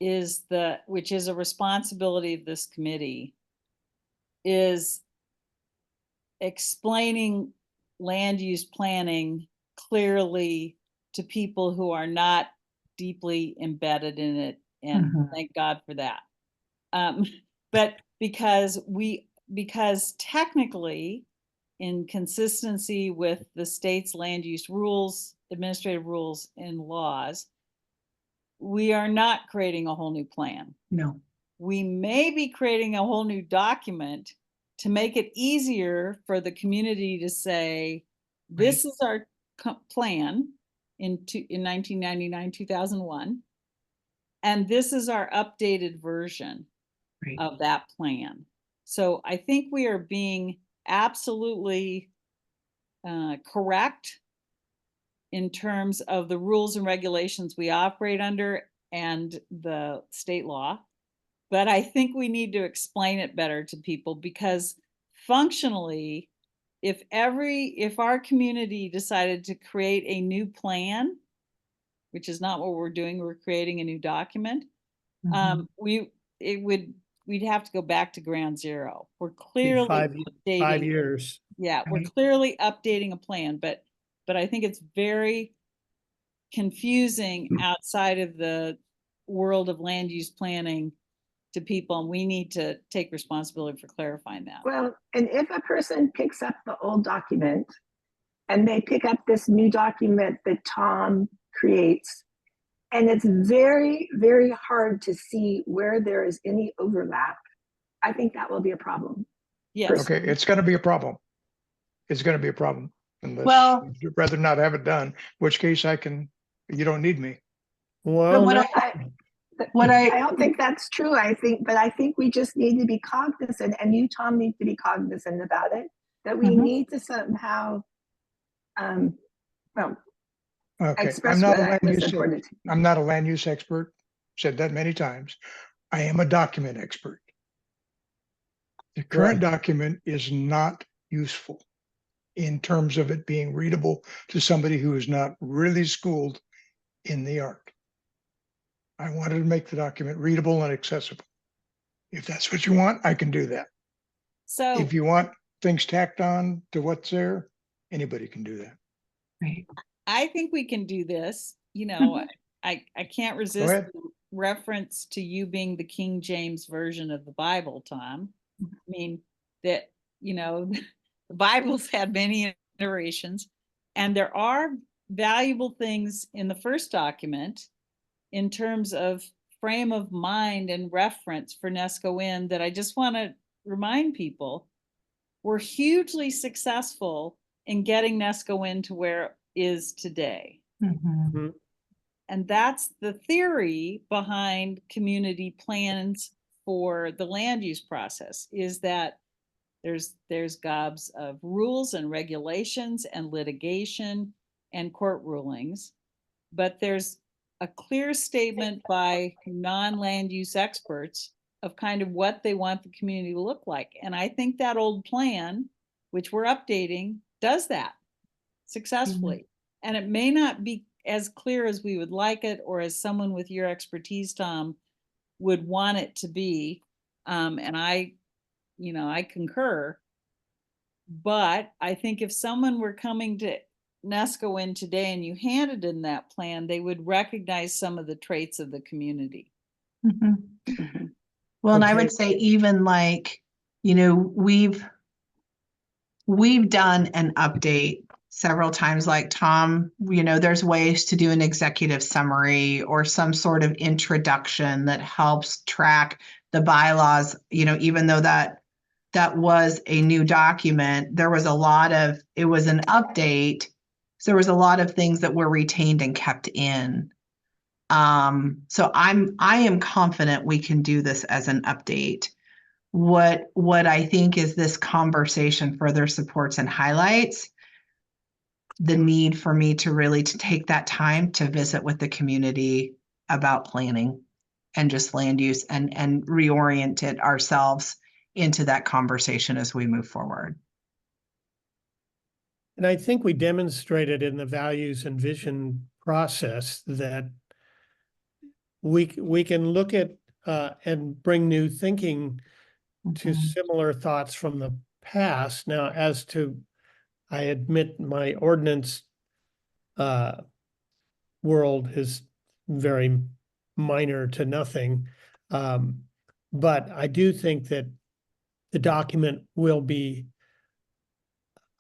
is which is a responsibility of this committee, is explaining land use planning clearly to people who are not deeply embedded in it, and thank God for that. But because technically, in consistency with the state's land use rules, administrative rules, and laws, we are not creating a whole new plan. No. We may be creating a whole new document to make it easier for the community to say, this is our plan in 1999, 2001, and this is our updated version of that plan. So I think we are being absolutely correct in terms of the rules and regulations we operate under and the state law. But I think we need to explain it better to people, because functionally, if our community decided to create a new plan, which is not what we're doing, we're creating a new document, we'd have to go back to ground zero. We're clearly 5 updating. years. Yeah, we're clearly updating a plan, but I think it's very confusing outside of the world of land use planning to people, and we need to take responsibility for clarifying that. Well, and if a person picks up the old document and they pick up this new document that Tom creates, and it's very, very hard to see where there is any overlap, I think that will be a problem. Yes. Okay, it's gonna be a problem. It's gonna be a problem. Unless Well- you'd rather not have it done, which case you don't need me. Well, what no, I don't think that's true. I think we just need to be cognizant, and you, Tom, need to be cognizant about it, that we need to somehow, well, Okay, express I'm not a what land was use, important. I'm not a land use expert, said that many times. I am a document expert. The current document is not useful in terms of it being readable to somebody who is not really schooled in the art. I wanted to make the document readable and accessible. If that's what you want, I can do that. So If you want things tacked on to what's there, anybody can do that. Right. I think we can do this. You know, I can't resist ahead. the reference to you being the King James version of the Bible, Tom. I mean, that, you know, the Bible's had many iterations, and there are valuable things in the first document in terms of frame of mind and reference for Neskowin that I just want to remind people we're hugely successful in getting Neskowin to where it is today. And that's the theory behind community plans for the land use process, is that there's gobs of rules and regulations and litigation and court rulings, but there's a clear statement by non-land use experts of kind of what they want the community to look like. And I think that old plan, which we're updating, does that successfully. And it may not be as clear as we would like it, or as someone with your expertise, Tom, would want it to be. And I concur. But I think if someone were coming to Neskowin today and you handed in that plan, they would recognize some of the traits of the community. Well, and I Okay. would say even like, you know, we've done an update several times, like Tom, you know, there's ways to do an executive summary or some sort of introduction that helps track the bylaws, you know, even though that was a new document, it was an update. So there was a lot of things that were retained and kept in. So I am confident we can do this as an update. What I think is this conversation further supports and highlights the need for me to really take that time to visit with the community about planning and just land use and reorient it ourselves into that conversation as we move forward. And I think we demonstrated in the values and vision process that we can look at and bring new thinking to similar thoughts from the past. Now, as to, I admit my ordinance world is very minor to nothing. But I do think that the document will be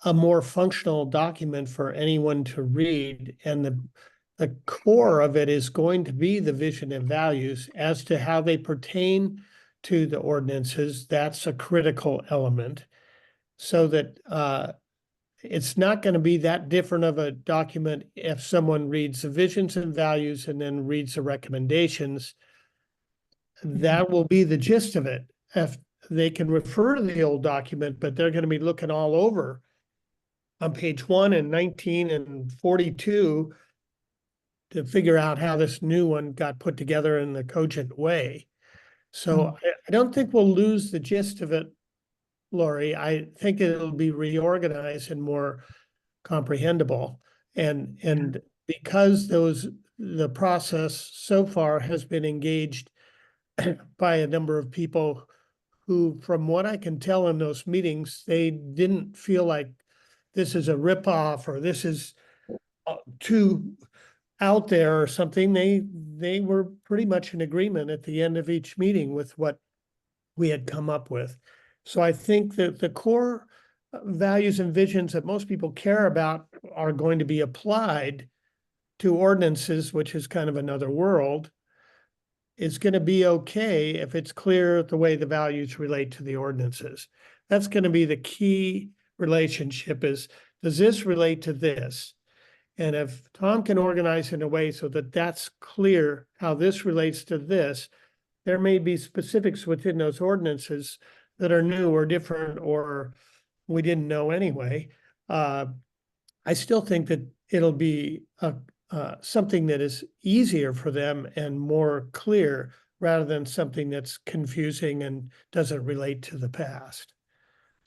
a more functional document for anyone to read. And the core of it is going to be the vision and values. As to how they pertain to the ordinances, that's a critical element. So that it's not going to be that different of a document if someone reads the visions and values and then reads the recommendations. That will be the gist of it. If they can refer to the old document, but they're going to be looking all over on page 1 and 19 and 42 to figure out how this new one got put together in a cogent way. So I don't think we'll lose the gist of it Laurie. I think it'll be reorganized and more comprehensible. And because the process so far has been engaged by a number of people who, from what I can tell in those meetings, they didn't feel like this is a ripoff or this is too out there or something. They were pretty much in agreement at the end of each meeting with what we had come up with. So I think that the core values and visions that most people care about are going to be applied to ordinances, which is kind of another world. It's going to be okay if it's clear the way the values relate to the ordinances. That's going to be the key relationship is, does this relate to this? And if Tom can organize in a way so that that's clear how this relates to this, there may be specifics within those ordinances that are new or different or we didn't know anyway. I still think that it'll be something that is easier for them and more clear rather than something that's confusing and doesn't relate to the past.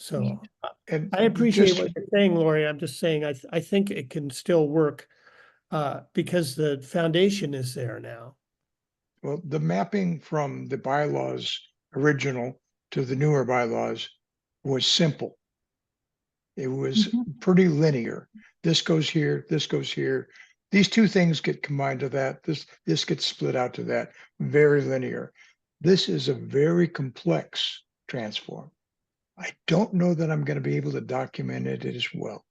So And I appreciate just- what you're saying, Laurie. I'm just saying, I think it can still work because the foundation is there now. Well, the mapping from the bylaws original to the newer bylaws was simple. It was pretty linear. This goes here, this goes here. These two things get combined to that. This gets split out to that. Very linear. This is a very complex transform. I don't know that I'm going to be able to document it as well.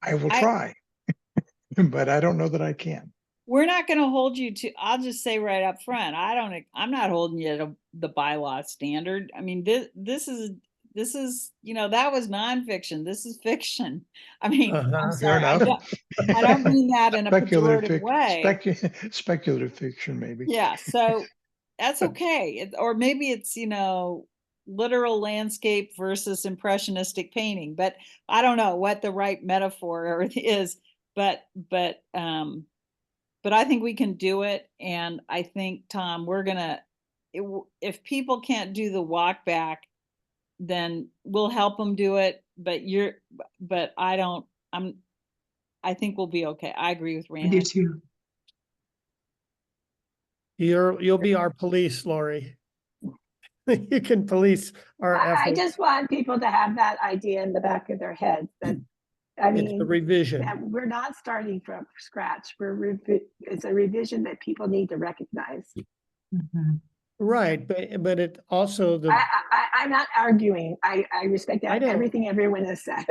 I will try, but I don't know that I can. We're not going to hold you to, I'll just say right up front, I'm not holding you to the bylaw standard. I mean, this is, that was nonfiction. This is fiction. I mean, I'm Fair sorry. I enough. don't mean that in a pejorative way. Speculative fiction, maybe. Yeah. So that's okay. Or maybe it's, literal landscape versus impressionistic painting, but I don't know what the right metaphor is, but I think we can do it. And I think, Tom, if people can't do the walk back, then we'll help them do it. But I think we'll be okay. I agree with I Randy. do too. You'll be our police, Laurie. You can police our I efforts. just want people to have that idea in the back of their heads that, I It's a mean, revision. that we're not starting from scratch. It's a revision that people need to recognize. Mhm. Right, but it also I'm not arguing. I respect I know. everything everyone has said.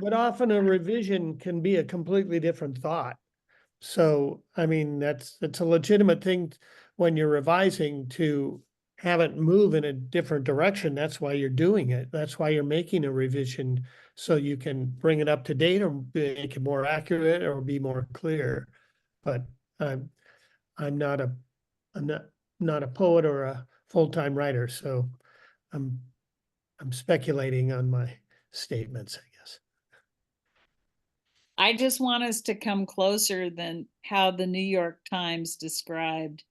but often a revision can be a completely different thought. So, I mean, it's a legitimate thing when you're revising to have it move in a different direction. That's why you're doing it. That's why you're making a revision so you can bring it up to date or make it more accurate or be more clear. But I'm not a poet or a full-time writer, so I'm speculating on my statements, I guess. I just want us to come closer than how the New York Times described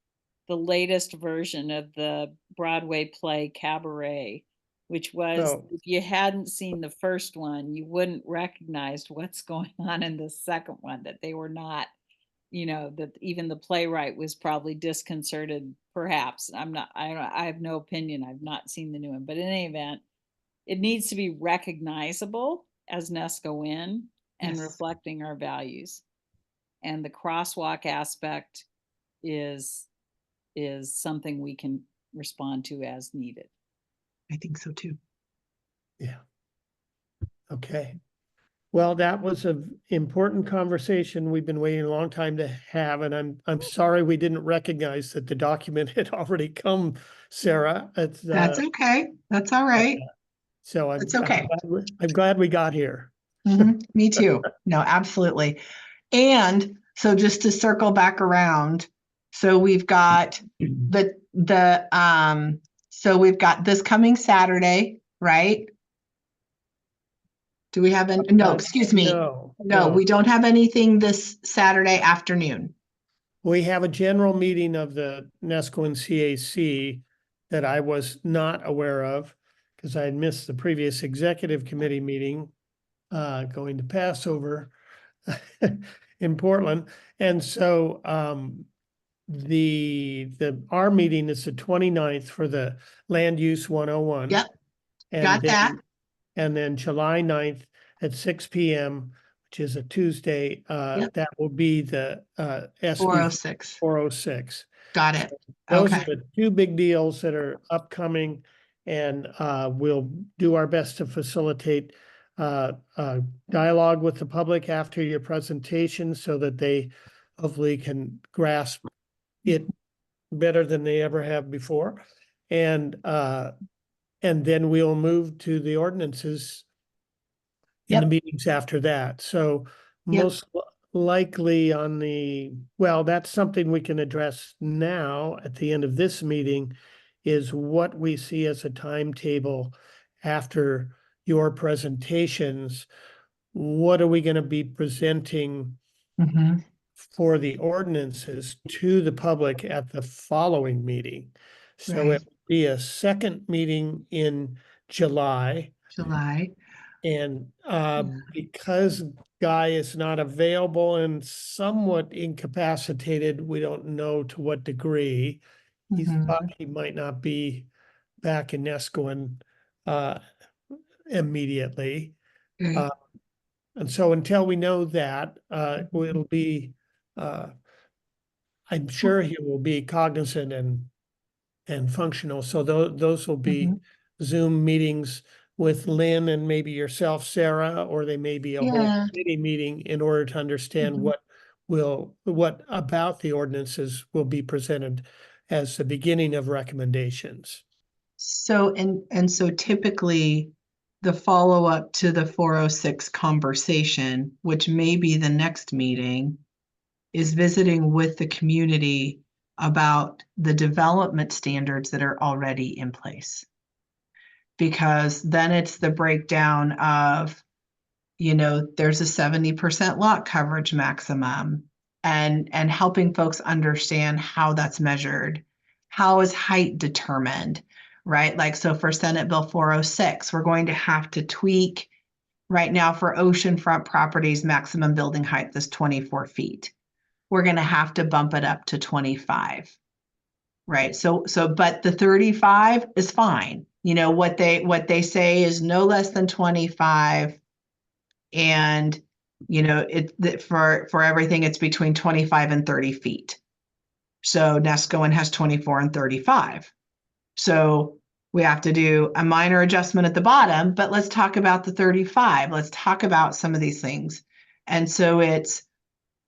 the latest version of the Broadway play Cabaret, which was, if you hadn't seen the first one, you wouldn't recognize what's going on in the second one, that they were not, that even the playwright was probably disconcerted, perhaps. I have no opinion. I've not seen the new one, but in any event, it needs to be recognizable as Neskowin and Yes. reflecting our values. And the crosswalk aspect is something we can respond to as needed. I think so too. Yeah. Okay. Well, that was an important conversation we've been waiting a long time to have, and I'm sorry we didn't recognize that the document had already come, Sarah. That's okay. That's all right. So It's okay. I'm glad we got here. Mhm. Me too. No, absolutely. And so just to circle back around, so we've got so we've got this coming Saturday, right? Do we have no, excuse me. No, we don't have anything this Saturday afternoon. We have a general meeting of the Neskowin CAC that I was not aware of. because I had missed the previous executive committee meeting, going to Passover in Portland. And so, our meeting is the 29th for the Land Use 101. Yep, And got then, that. and then July 9th at 6 p.m., which is a Tuesday, Yep. that will be the SB 406. 406. Got it. Those Okay. are the two big deals that are upcoming, and we'll do our best to facilitate dialogue with the public after your presentation so that they hopefully can grasp it better than they ever have before. And then we'll move to the ordinances in the Yep. meetings after that. So Yep. most likely well, that's something we can address now at the end of this meeting, is what we see as a timetable after your presentations. What are we going to be presenting Mhm. for the ordinances to the public at the following meeting? So Right. it will be a second meeting in July. July. And because Guy is not available and somewhat incapacitated, we don't know to what degree. He thought Mhm. he might not be back in Neskowin immediately. Right. And so until we know that, it'll be, I'm sure he will be cognizant and functional. So those will be Mhm. Zoom meetings with Lynn and maybe yourself, Sarah, or they may be a whole Yeah. committee meeting in order to understand Mhm. what about the ordinances will be presented as the beginning of recommendations. So, and so typically the follow-up to the 406 conversation, which may be the next meeting, is visiting with the community about the development standards that are already in place. Because then it's the breakdown of, there's a 70% lot coverage maximum, and helping folks understand how that's measured. How is height determined, right? Like, so for Senate Bill 406, we're going to have to tweak. Right now for oceanfront properties, maximum building height is 24 feet. We're going to have to bump it up to 25. Right. So, but the 35 is fine. What they say is no less than 25. And, for everything, it's between 25 and 30 feet. So Neskowin has 24 and 35. So we have to do a minor adjustment at the bottom, but let's talk about the 35. Let's talk about some of these things. And so it's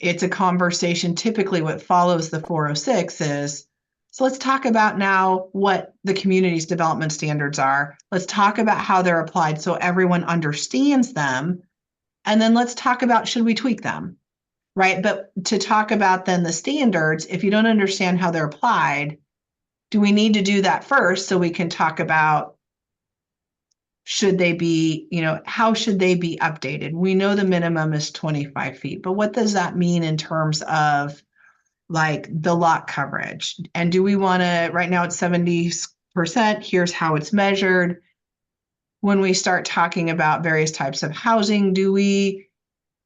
a conversation. Typically what follows the 406 is, so let's talk about now what the community's development standards are. Let's talk about how they're applied so everyone understands them. And then let's talk about, should we tweak them, right? But to talk about then the standards, if you don't understand how they're applied, do we need to do that first so we can talk about, should they be, how should they be updated? We know the minimum is 25 feet, but what does that mean in terms of like the lot coverage? And do we want to, right now it's 70%, here's how it's measured. When we start talking about various types of housing, do we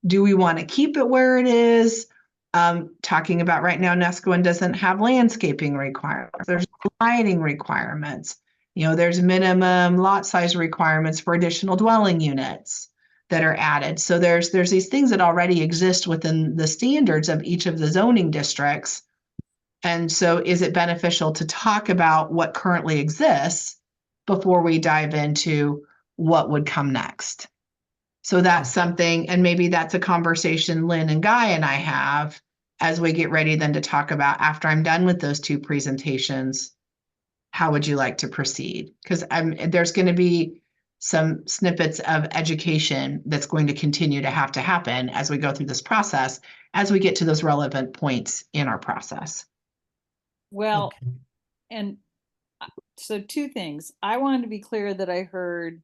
want to keep it where it is? Talking about right now, Neskowin doesn't have landscaping requirements. There's lighting requirements. There's minimum lot size requirements for additional dwelling units that are added. So there's these things that already exist within the standards of each of the zoning districts. And so is it beneficial to talk about what currently exists before we dive into what would come next? So that's something, and maybe that's a conversation Lynn and Guy and I have as we get ready then to talk about, after I'm done with those two presentations, how would you like to proceed? Because there's going to be some snippets of education that's going to continue to happen as we go through this process, as we get to those relevant points in our process. Well, Okay. and so two things. I wanted to be clear that I heard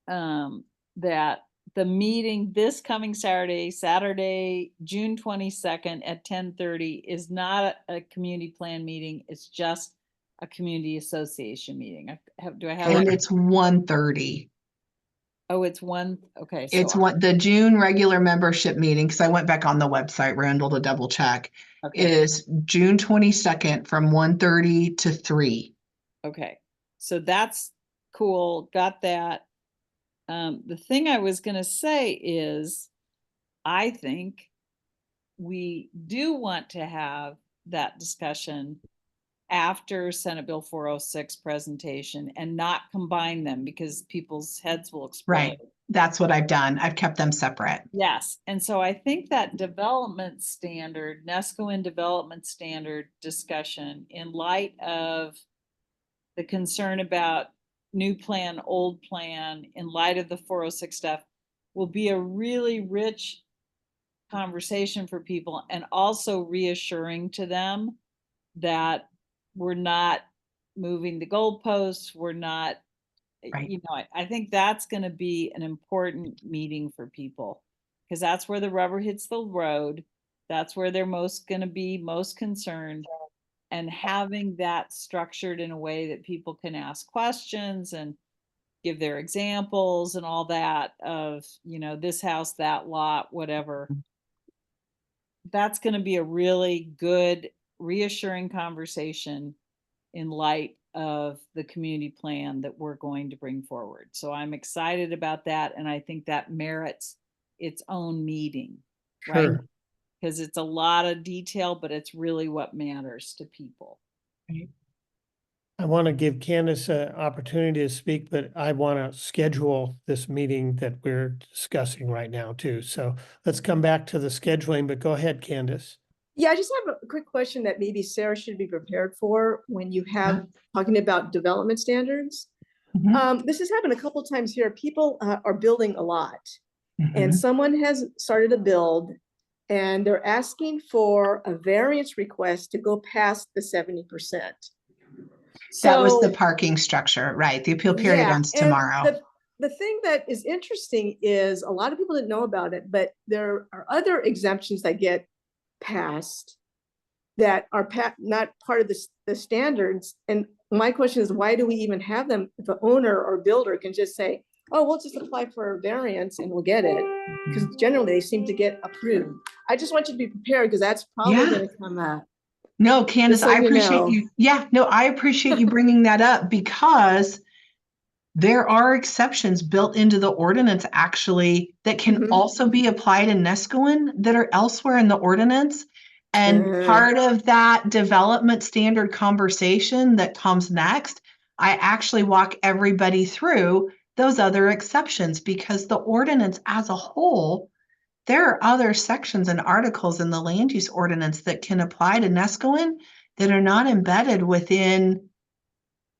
that the meeting this coming Saturday, June 22nd at 10:30 is not a community plan meeting. It's just a community association meeting? Do I have? And that? it's 1:30. Oh, it's one, okay. It's so the June regular membership meeting, because I went back on the website, Randall, to double check, Okay, is June 22nd from 1:30 to 3. okay, so that's cool, got that. The thing I was gonna say is, I think we do want to have that discussion after Senate Bill 406 presentation and not combine them because people's heads will explode. Right. That's what I've done. I've kept them separate. Yes, and so I think that development standard, Neskowin Development Standard discussion, in light of the concern about new plan, old plan, in light of the 406 stuff, will be a really rich conversation for people, and also reassuring to them that we're not moving the goalposts, we're not, Right. you know, I think that's going to be an important meeting for people, because that's where the rubber hits the road. That's where they're going to be most concerned. And having that structured in a way that people can ask questions and give their examples and all that of, you know, this house, that lot, whatever. That's going to be a really good, reassuring conversation in light of the community plan that we're going to bring forward. So I'm excited about that. And I think that merits its own meeting, right? Sure. Because it's a lot of detail, but it's really what matters to people. Right. I want to give Candice an opportunity to speak, but I want to schedule this meeting that we're discussing right now too. So let's come back to the scheduling, but go ahead, Candice. Yeah, I just have a quick question that maybe Sarah should be prepared for when you have talking about development standards. Mhm. This has happened a couple times here. People are building a lot, and Mhm. someone has started a build, and they're asking for a variance request to go past the 70%. That was the So, parking structure, right? The appeal period yeah, ends and tomorrow. the thing that is interesting is a lot of people didn't know about it, but there are other exemptions that get passed that are not part of the standards. And my question is, why do we even have them if the owner or builder can just say, oh, we'll just apply for a variance and we'll get it? Because generally they seem to get approved. I just want you to be prepared because that's probably Yeah. going to come up. No, Candice, so I you appreciate know. you. Yeah, no, I appreciate you bringing that up, because there are exceptions built into the ordinance actually that can Mhm. also be applied in Neskowin that are elsewhere in the ordinance. And part of that development standard conversation that comes next, I actually walk everybody through those other exceptions, because the ordinance as a whole, there are other sections and articles in the land use ordinance that can apply to Neskowin that are not embedded within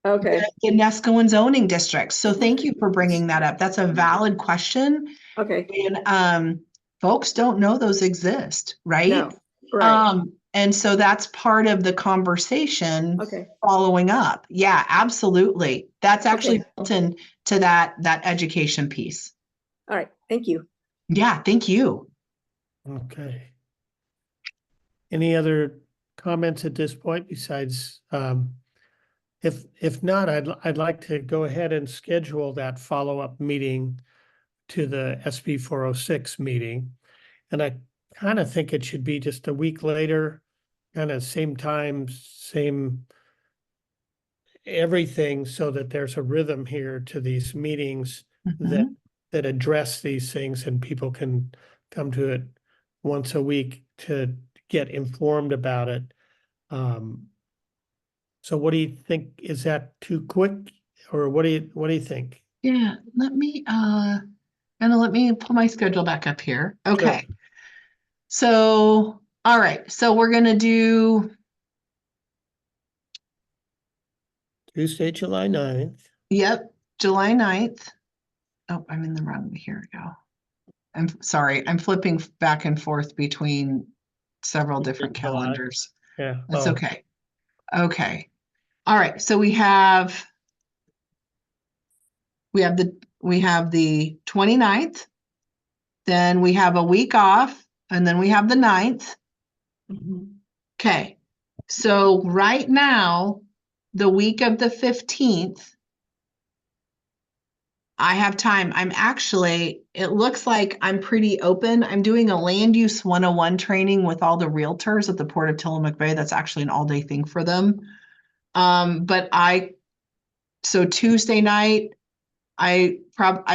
Okay. the Neskowin zoning district. So thank you for bringing that up. That's a valid question. Okay. And folks don't know those exist, right? No. Right. And so that's part of the conversation Okay. following up. Yeah, absolutely. That's actually Okay. built into that education piece. All right. Thank you. Yeah, thank you. Okay. Any other comments at this point besides, if not, I'd like to go ahead and schedule that follow-up meeting to the SB 406 meeting. And I kind of think it should be just a week later, kind of same time, same everything, so that there's a rhythm here to these meetings that Mhm. that address these things, and people can come to it once a week to get informed about it. So what do you think? Is that too quick, or what do you think? Yeah, let me pull my schedule back up here. Okay. So, all right. So we're going to do, Tuesday, July 9th. yep, July 9th. Oh, I'm in the wrong, here we go. I'm sorry. I'm flipping back and forth between several different July. calendars. Yeah. That's Oh, okay. Okay. All right. So we have the 29th, then we have a week off, and then we have the 9th. Okay. So right now, the week of the 15th, I have time. It looks like I'm pretty open. I'm doing a land use 101 training with all the realtors at the Port of Tillamook Bay. That's actually an all-day thing for them. So Tuesday night, I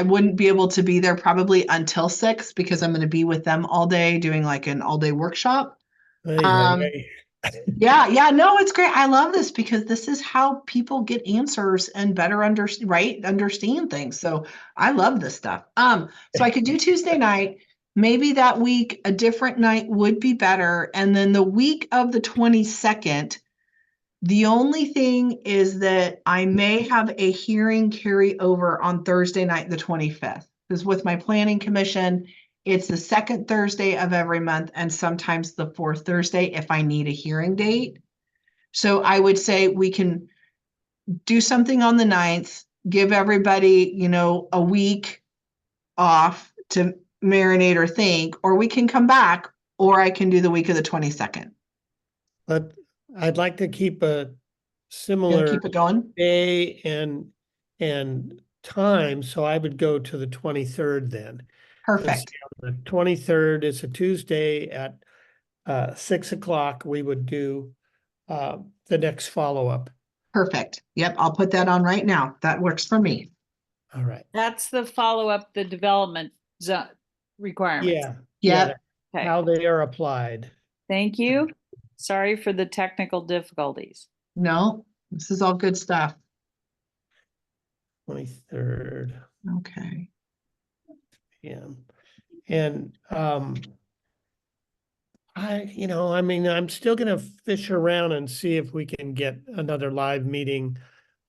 wouldn't be able to be there probably until 6 because I'm going to be with them all day doing like an all-day workshop. Hey, Um, hey, Yeah, no, it's great. I love this because this is how people get answers and better understand things. So I love this stuff. So I could do Tuesday night. Maybe that week a different night would be better. And then the week of the 22nd, the only thing is that I may have a hearing carry over on Thursday night, the 25th. Because with my planning commission, it's the second Thursday of every month and sometimes the fourth Thursday if I need a hearing date. So I would say we can do something on the 9th, give everybody, a week off to marinate or think, or we can come back, or I can do the week of the 22nd. but I'd like to keep a Gonna similar keep it going? day and time, so I would go to the 23rd then. Perfect. The 23rd is a Tuesday at 6 o'clock. We would do the next follow-up. Perfect. Yep, I'll put that on right now. That works for me. All right. That's the follow-up, the development zone requirements. Yeah. Yep. Okay. How they are applied. Thank you. Sorry for the technical difficulties. No, this is all good stuff. 23rd. Okay. p.m. And I'm still gonna fish around and see if we can get another live meeting.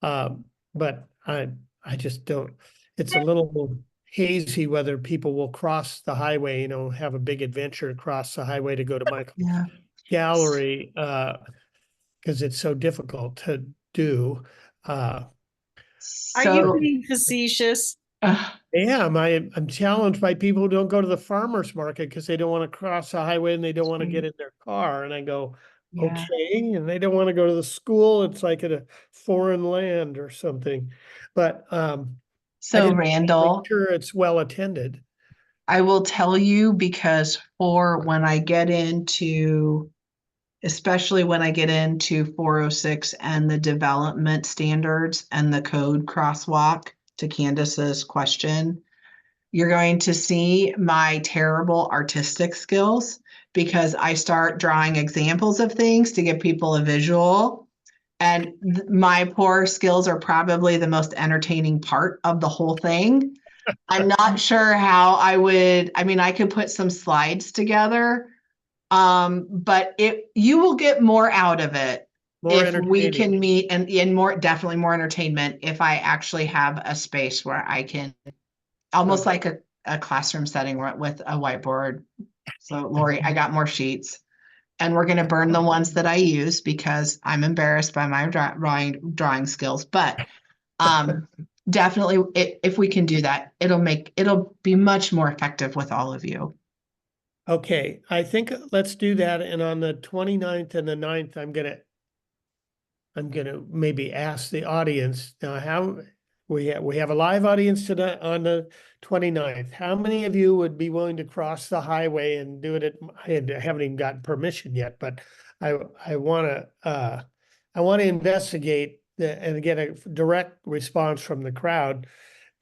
But I just don't, it's a little hazy whether people will cross the highway, have a big adventure across the highway to go to Michael's Yeah. gallery, because it's so difficult to do. Are you So, being facetious? Yeah, I'm challenged by people who don't go to the farmer's market because they don't want to cross the highway and they don't want to get in their car. And I go, Yeah. okay, and they don't want to go to the school. It's like at a foreign land or something. But I didn't Randall, make sure it's well attended. I will tell you because especially when I get into 406 and the development standards and the code crosswalk to Candice's question, you're going to see my terrible artistic skills because I start drawing examples of things to give people a visual. And my poor skills are probably the most entertaining part of the whole thing. I'm not sure how I could put some slides together. But you will get more out of it More if we entertaining. can meet and definitely more entertainment if I actually have a space where I can almost like a classroom setting with a whiteboard. So Laurie, I got more sheets and we're going to burn the ones that I use because I'm embarrassed by my drawing skills, but definitely if we can do that, it'll be much more effective with all of you. Okay, I think let's do that. And on the 29th and the 9th, I'm gonna maybe ask the audience now how we have a live audience today on the 29th. How many of you would be willing to cross the highway and do it I haven't even gotten permission yet, but I want to investigate and get a direct response from the crowd.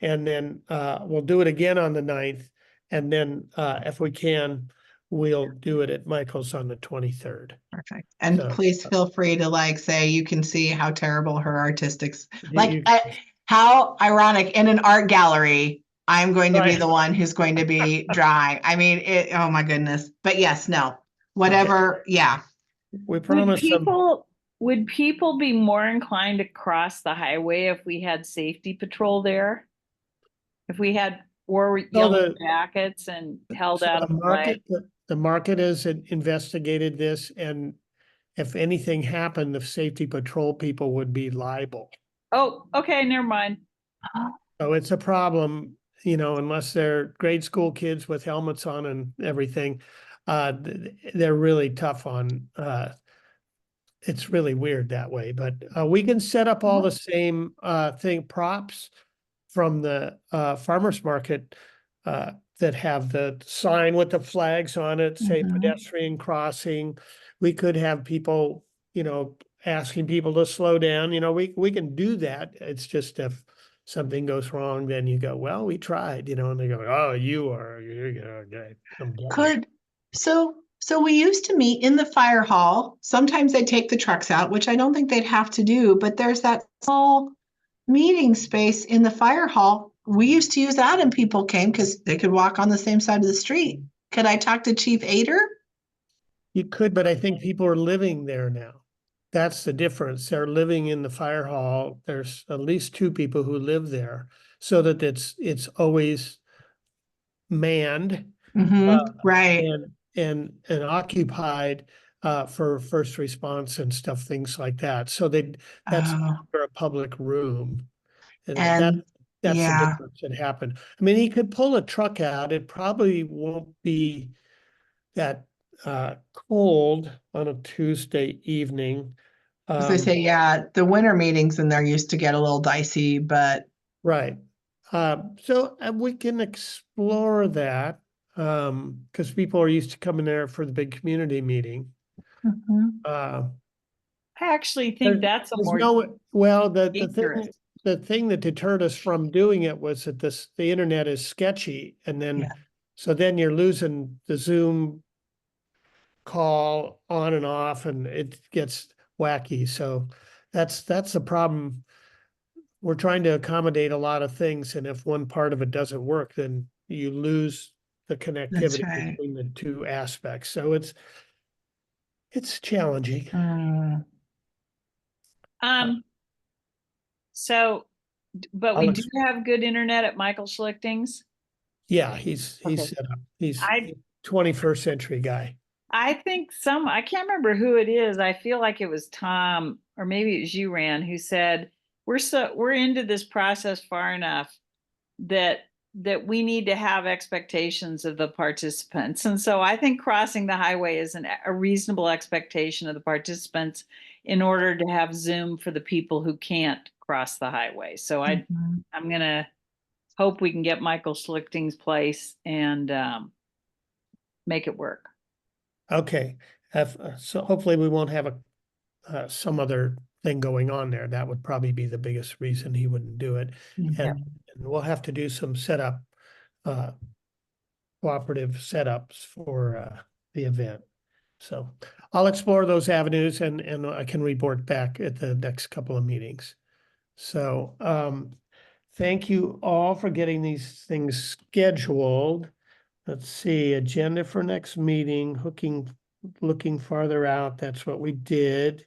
And then we'll do it again on the 9th. And then if we can, we'll do it at Michael's on the 23rd. Perfect. And So, please feel free to say, you can see how terrible her artistics, you- how ironic in an art gallery, I'm going to be Right. the one who's going to be drawing. I mean, oh my goodness. But yes, no, whatever. Yeah. we promise some. Would people be more inclined to cross the highway if we had safety patrol there? If we had wore yellow jackets and held So out a flag? the market has investigated this, and if anything happened, the safety patrol people would be liable. Oh, okay, never mind. So it's a problem, unless they're grade school kids with helmets on and everything. They're really tough on it's really weird that way, but we can set up all the same props from the farmer's market that have the sign with the flags on it, say Mhm. pedestrian crossing. We could have people, asking people to slow down, we can do that. It's just if something goes wrong, then you go, well, we tried, and they go, oh, okay. I'm done. Could, so we used to meet in the fire hall. Sometimes they take the trucks out, which I don't think they'd have to do, but there's that small meeting space in the fire hall. We used to use that and people came because they could walk on the same side of the street. Could I talk to Chief Ader? You could, but I think people are living there now. That's the difference. They're living in the fire hall. There's at least 2 people who live there, so that it's always manned Right. and occupied for first response and stuff, things like that. So that's Oh, for a public room. And and that's the yeah, difference that happened. I mean, he could pull a truck out. It probably won't be that cold on a Tuesday evening. as I say, yeah, the winter meetings in there used to get a little dicey, but Right. So we can explore that because people are used to coming there for the big community meeting. Uh, I actually think that's a there's more well, dangerous. the thing that deterred us from doing it was that the internet is sketchy, and Yeah. then so then you're losing the Zoom call on and off, and it gets wacky. So that's the problem. We're trying to accommodate a lot of things, and if one part of it doesn't work, then you lose the That's connectivity right. between the 2 aspects. So it's challenging. So, but I'll we do have good internet at Michael Schlichting's. Yeah, he's set up. He's I 21st century guy. I think I can't remember who it is. I feel like it was Tom, or maybe it was you, Ran, who said we're into this process far enough that we need to have expectations of the participants. And so I think crossing the highway is a reasonable expectation of the participants in order to have Zoom for the people who can't cross the highway. So I'm gonna hope we can get Michael Schlichting's place and make it work. Okay, so hopefully we won't have some other thing going on there. That would probably be the biggest reason he wouldn't do it. And we'll have to do some setup, cooperative setups for the event. So I'll explore those avenues and I can report back at the next couple of meetings. So thank you all for getting these things scheduled. Let's see, agenda for next meeting, looking farther out, that's what we did.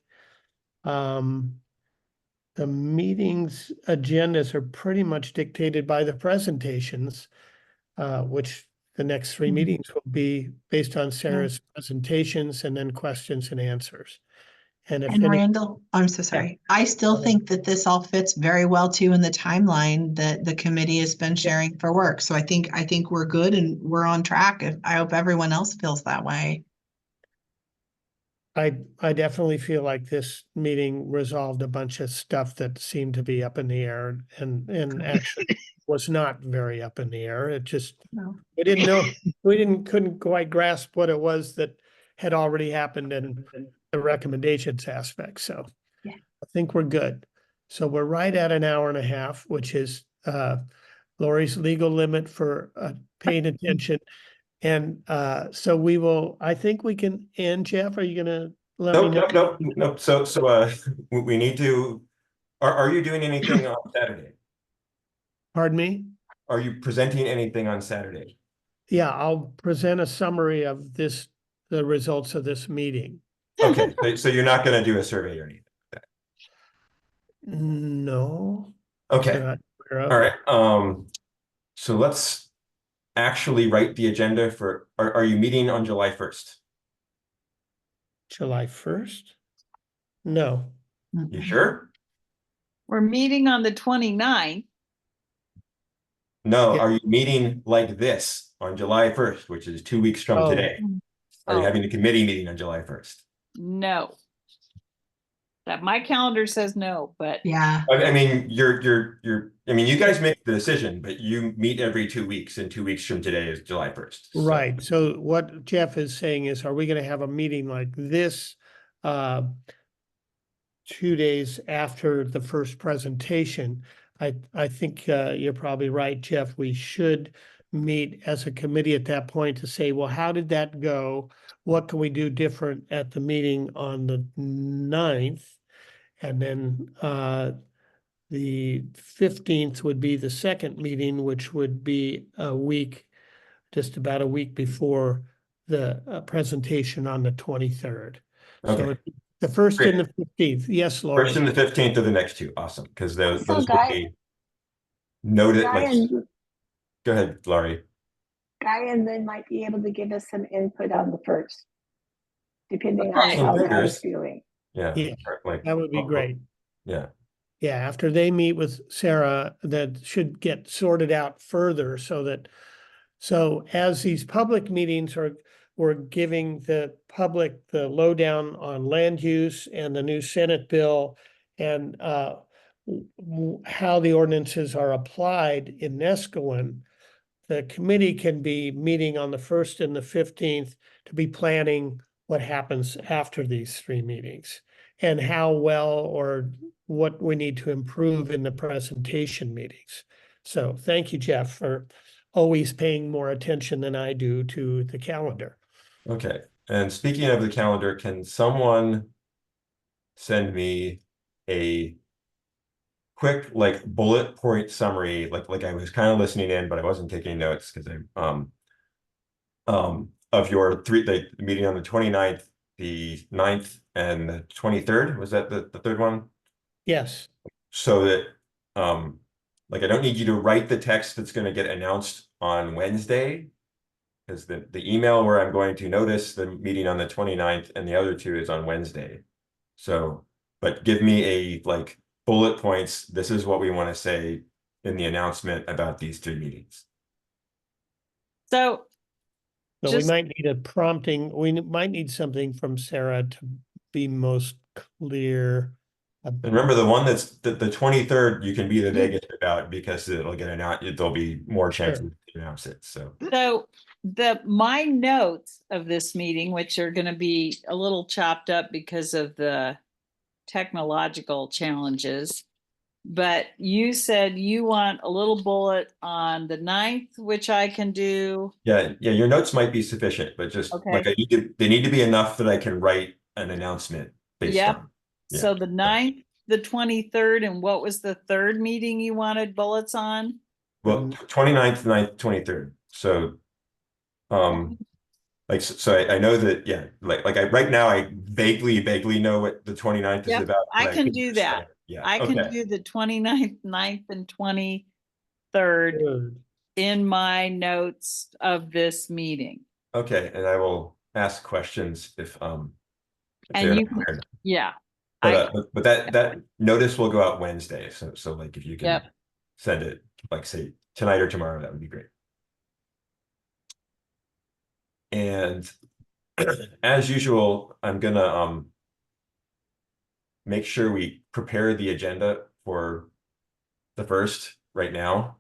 The meetings agendas are pretty much dictated by the presentations, which the next 3 meetings will be based on Sarah's presentations and then questions and answers. And if And any, Randall, I'm so sorry. I still think that this all fits very well too in the timeline that the committee has been sharing for work. So I think we're good and we're on track. I hope everyone else feels that way. I definitely feel like this meeting resolved a bunch of stuff that seemed to be up in the air and actually was not very up in the air. It just, No. we didn't know, couldn't quite grasp what it was that had already happened in the recommendations aspect. So yeah. I think we're good. So we're right at an hour and a half, which is Laurie's legal limit for paying attention. And so I think we can end. Jeff, are you gonna let me know? No. So we need to, are you doing anything on Saturday? Pardon me? Are you presenting anything on Saturday? Yeah, I'll present a summary of the results of this meeting. Okay, so you're not gonna do a survey or anything? No. Okay, All right. So let's actually write the agenda for, are you meeting on July 1st? July 1st? No. You sure? We're meeting on the 29th. No, Yeah. are you meeting like this on July 1st, which is 2 weeks from today? Are you having a committee meeting on July 1st? No. That my calendar says no, but Yeah. I mean, I mean, you guys make the decision, but you meet every 2 weeks, and 2 weeks from today is July 1st. Right, so what Jeff is saying is, are we gonna have a meeting like this? 2 days after the first presentation? I think you're probably right, Jeff. We should meet as a committee at that point to say, well, how did that go? What can we do different at the meeting on the 9th? And then the 15th would be the second meeting, which would be a week, just about a week before the presentation on the 23rd. So Okay. the first Great. and the 15th. Yes, First Laurie. and the 15th of the next two. Awesome. Because those So will Guy, be noted. Guy and Go ahead, Laurie. Guy and Lynn might be able to give us some input on the first, depending Okay. on how Some Guy's fingers. feeling. Yeah. Yeah, Like that would be great. Yeah. Yeah, after they meet with Sarah, that should get sorted out further so as these public meetings we're giving the public the lowdown on land use and the new Senate bill and how the ordinances are applied in Neskowin. The committee can be meeting on the 1st and the 15th to be planning what happens after these 3 meetings and how well or what we need to improve in the presentation meetings. So thank you, Jeff, for always paying more attention than I do to the calendar. Okay. And speaking of the calendar, can someone send me a quick like bullet point summary? Like I was kind of listening in, but I wasn't taking notes because of your the meeting on the 29th, the 9th, and the 23rd. Was that the third one? Yes. So that like I don't need you to write the text that's going to get announced on Wednesday, because the email where I'm going to notice the meeting on the 29th and the other two is on Wednesday. So, but give me a like bullet points. This is what we want to say in the announcement about these 3 meetings. so So we Just- might need a prompting, we might need something from Sarah to be most clear. And remember, the one that's the 23rd, you can be the vaguest about because it'll get announced. There'll be more chances to announce it. So my notes of this meeting, which are going to be a little chopped up because of the technological challenges, but you said you want a little bullet on the 9th, which I can do. yeah, your notes might be sufficient, but just like Okay. they need to be enough that I can write an announcement based Yep. on. Yeah. So the 9th, the 23rd, and what was the third meeting you wanted bullets on? Well, 29th, 9th, 23rd. So like so I know that, yeah, like I right now I vaguely know what the 29th is Yep, about. I but can could do just, that. like, yeah. I can Okay. do the 29th, 9th, and 23rd Good. in my notes of this meeting. Okay, and I will ask questions if And they're you not can- clear. Yeah. But that notice will go out Wednesday. So like if you can Yep. send it like say tonight or tomorrow, that would be great. And as usual, I'm gonna make sure we prepare the agenda for the first right now.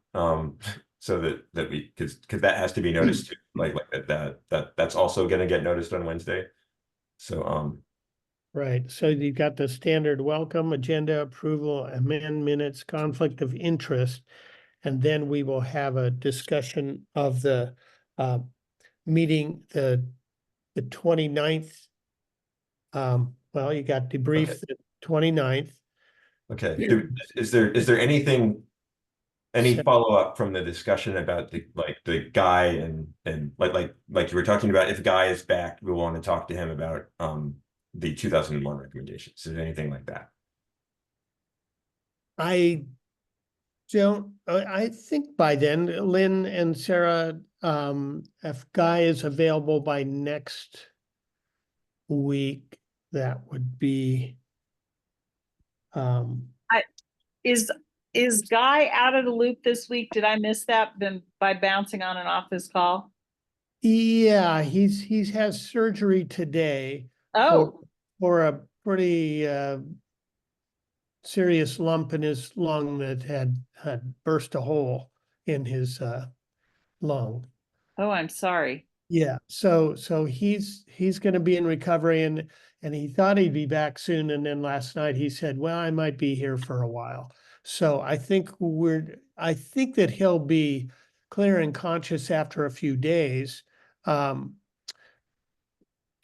So that we because that has to be noticed too. Like that's also gonna get noticed on Wednesday. So Right, so you've got the standard welcome, agenda approval, amend minutes, conflict of interest. And then we will have a discussion of the meeting, the 29th. Well, you got debrief Okay. the 29th. okay. Is there anything any So- follow-up from the discussion about the guy and like you were talking about, if Guy is back, we want to talk to him about the 2001 recommendations. Is there anything like that? I think by then, Lynn and Sarah, if Guy is available by next week, that would be. Is Guy out of the loop this week? Did I miss that by bouncing on and off this call? Yeah, he's has surgery today. Oh, For a pretty serious lump in his lung that had burst a hole in his lung. Oh, I'm sorry. Yeah, so he's going to be in recovery, and he thought he'd be back soon, and then last night he said, well, I might be here for a while. So I think that he'll be clear and conscious after a few days,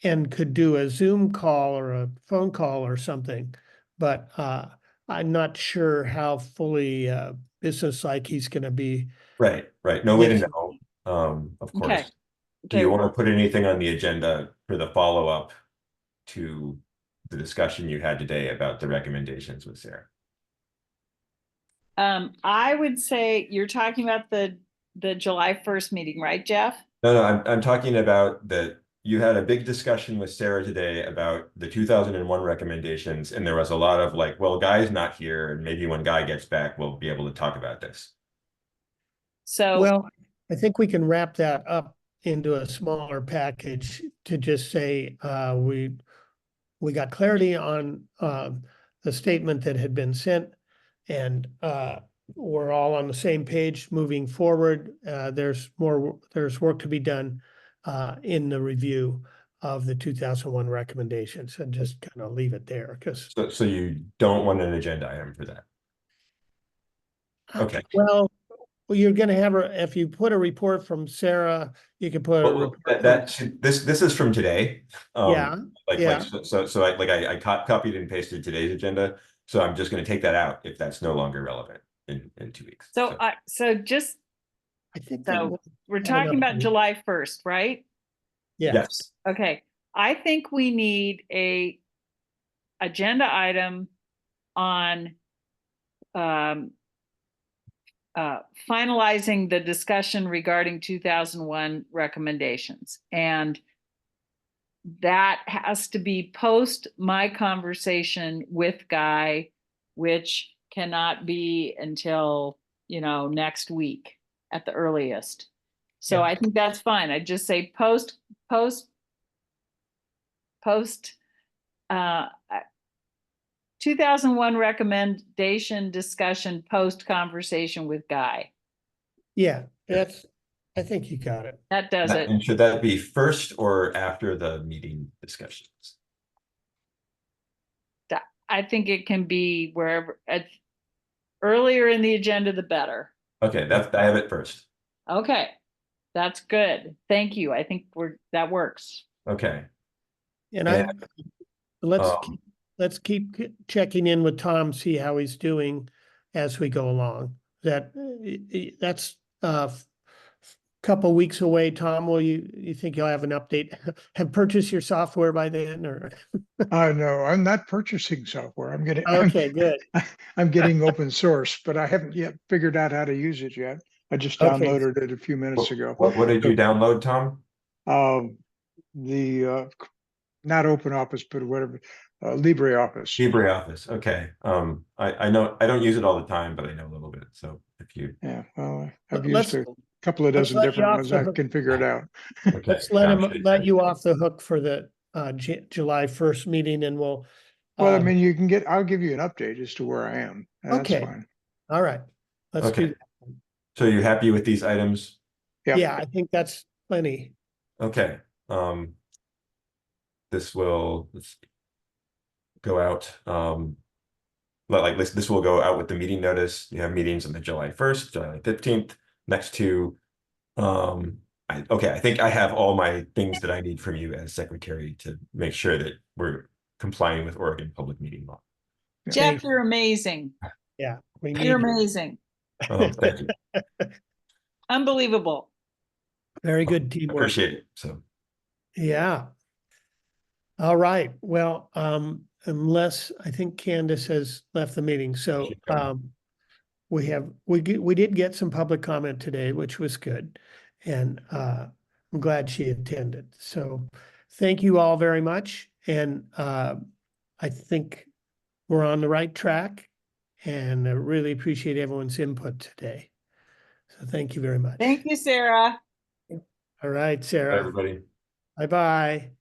and could do a Zoom call or a phone call or something. But I'm not sure how fully business-like he's going to be. Right, right. No way to Yes. know. Of Okay. course. Do you want to put anything on the agenda for the follow-up to the discussion you had today about the recommendations with Sarah? I would say you're talking about the July 1st meeting, right, Jeff? No, I'm talking about that you had a big discussion with Sarah today about the 2001 recommendations, and there was a lot of like, well, Guy's not here, and maybe when Guy gets back, we'll be able to talk about this. So, Well, I think we can wrap that up into a smaller package to just say we got clarity on the statement that had been sent, and we're all on the same page moving forward. There's work to be done in the review of the 2001 recommendations, and just kind of leave it there because So you don't want an agenda item for that? Okay. well, you're going to have if you put a report from Sarah, you can put a Well, report. this is from today. Yeah, yeah. I copied and pasted today's agenda, so I'm just going to take that out if that's no longer relevant in 2 weeks. I think so we're have talking enough about time. July 1st, right? Yes. Okay. I think we need a agenda item on finalizing the discussion regarding 2001 recommendations. And that has to be post my conversation with Guy, which cannot be until, next week at the earliest. So Yeah. I think that's fine. I just say post 2001 recommendation discussion post conversation with Guy. Yeah, I think you got it. That does it. And should that be first or after the meeting discussions? I think it can be wherever, earlier in the agenda, the better. Okay, I have it first. Okay, that's good. Thank you. I think that works. Okay. And let's keep checking in with Tom, see how he's doing as we go along. That's couple weeks away. Tom, you think you'll have an update? Have purchased your software by then, or? No, I'm not purchasing software. Okay, good. I'm getting open source, but I haven't yet figured out how to use it yet. I just Okay. downloaded it a few minutes ago. What did you download, Tom? The not Open Office, but whatever, LibreOffice. LibreOffice. Okay. I know I don't use it all the time, but I know a little bit. So if you Well, I've Let's- used a couple of let's dozen let you different off ones. the I hook. can figure it out. okay. Let's let you off the hook for the July 1st meeting, and we'll. Well, I mean, I'll give you an update as to where I am. That's Okay. fine. All right. Let's Okay. do that. So you're happy with these items? Yep. Yeah, I think that's plenty. Okay. Let's go out. This will go out with the meeting notice. You have meetings on the July 1st, July 15th. Next two. I think I have all my things that I need from you as secretary to make sure that we're complying with Oregon public meeting law. Jeff, you're amazing. Yeah, we need You're you. amazing. Thank you. Unbelievable. Very good teamwork. Appreciate it. So Yeah. All right. Well, unless I think Candice has left the meeting, so She's coming. we did get some public comment today, which was good, and I'm glad she attended. So thank you all very much, and I think we're on the right track, and I really appreciate everyone's input today. So thank you very much. Thank you, Sarah. All right, Bye, Sarah. everybody. Bye-bye.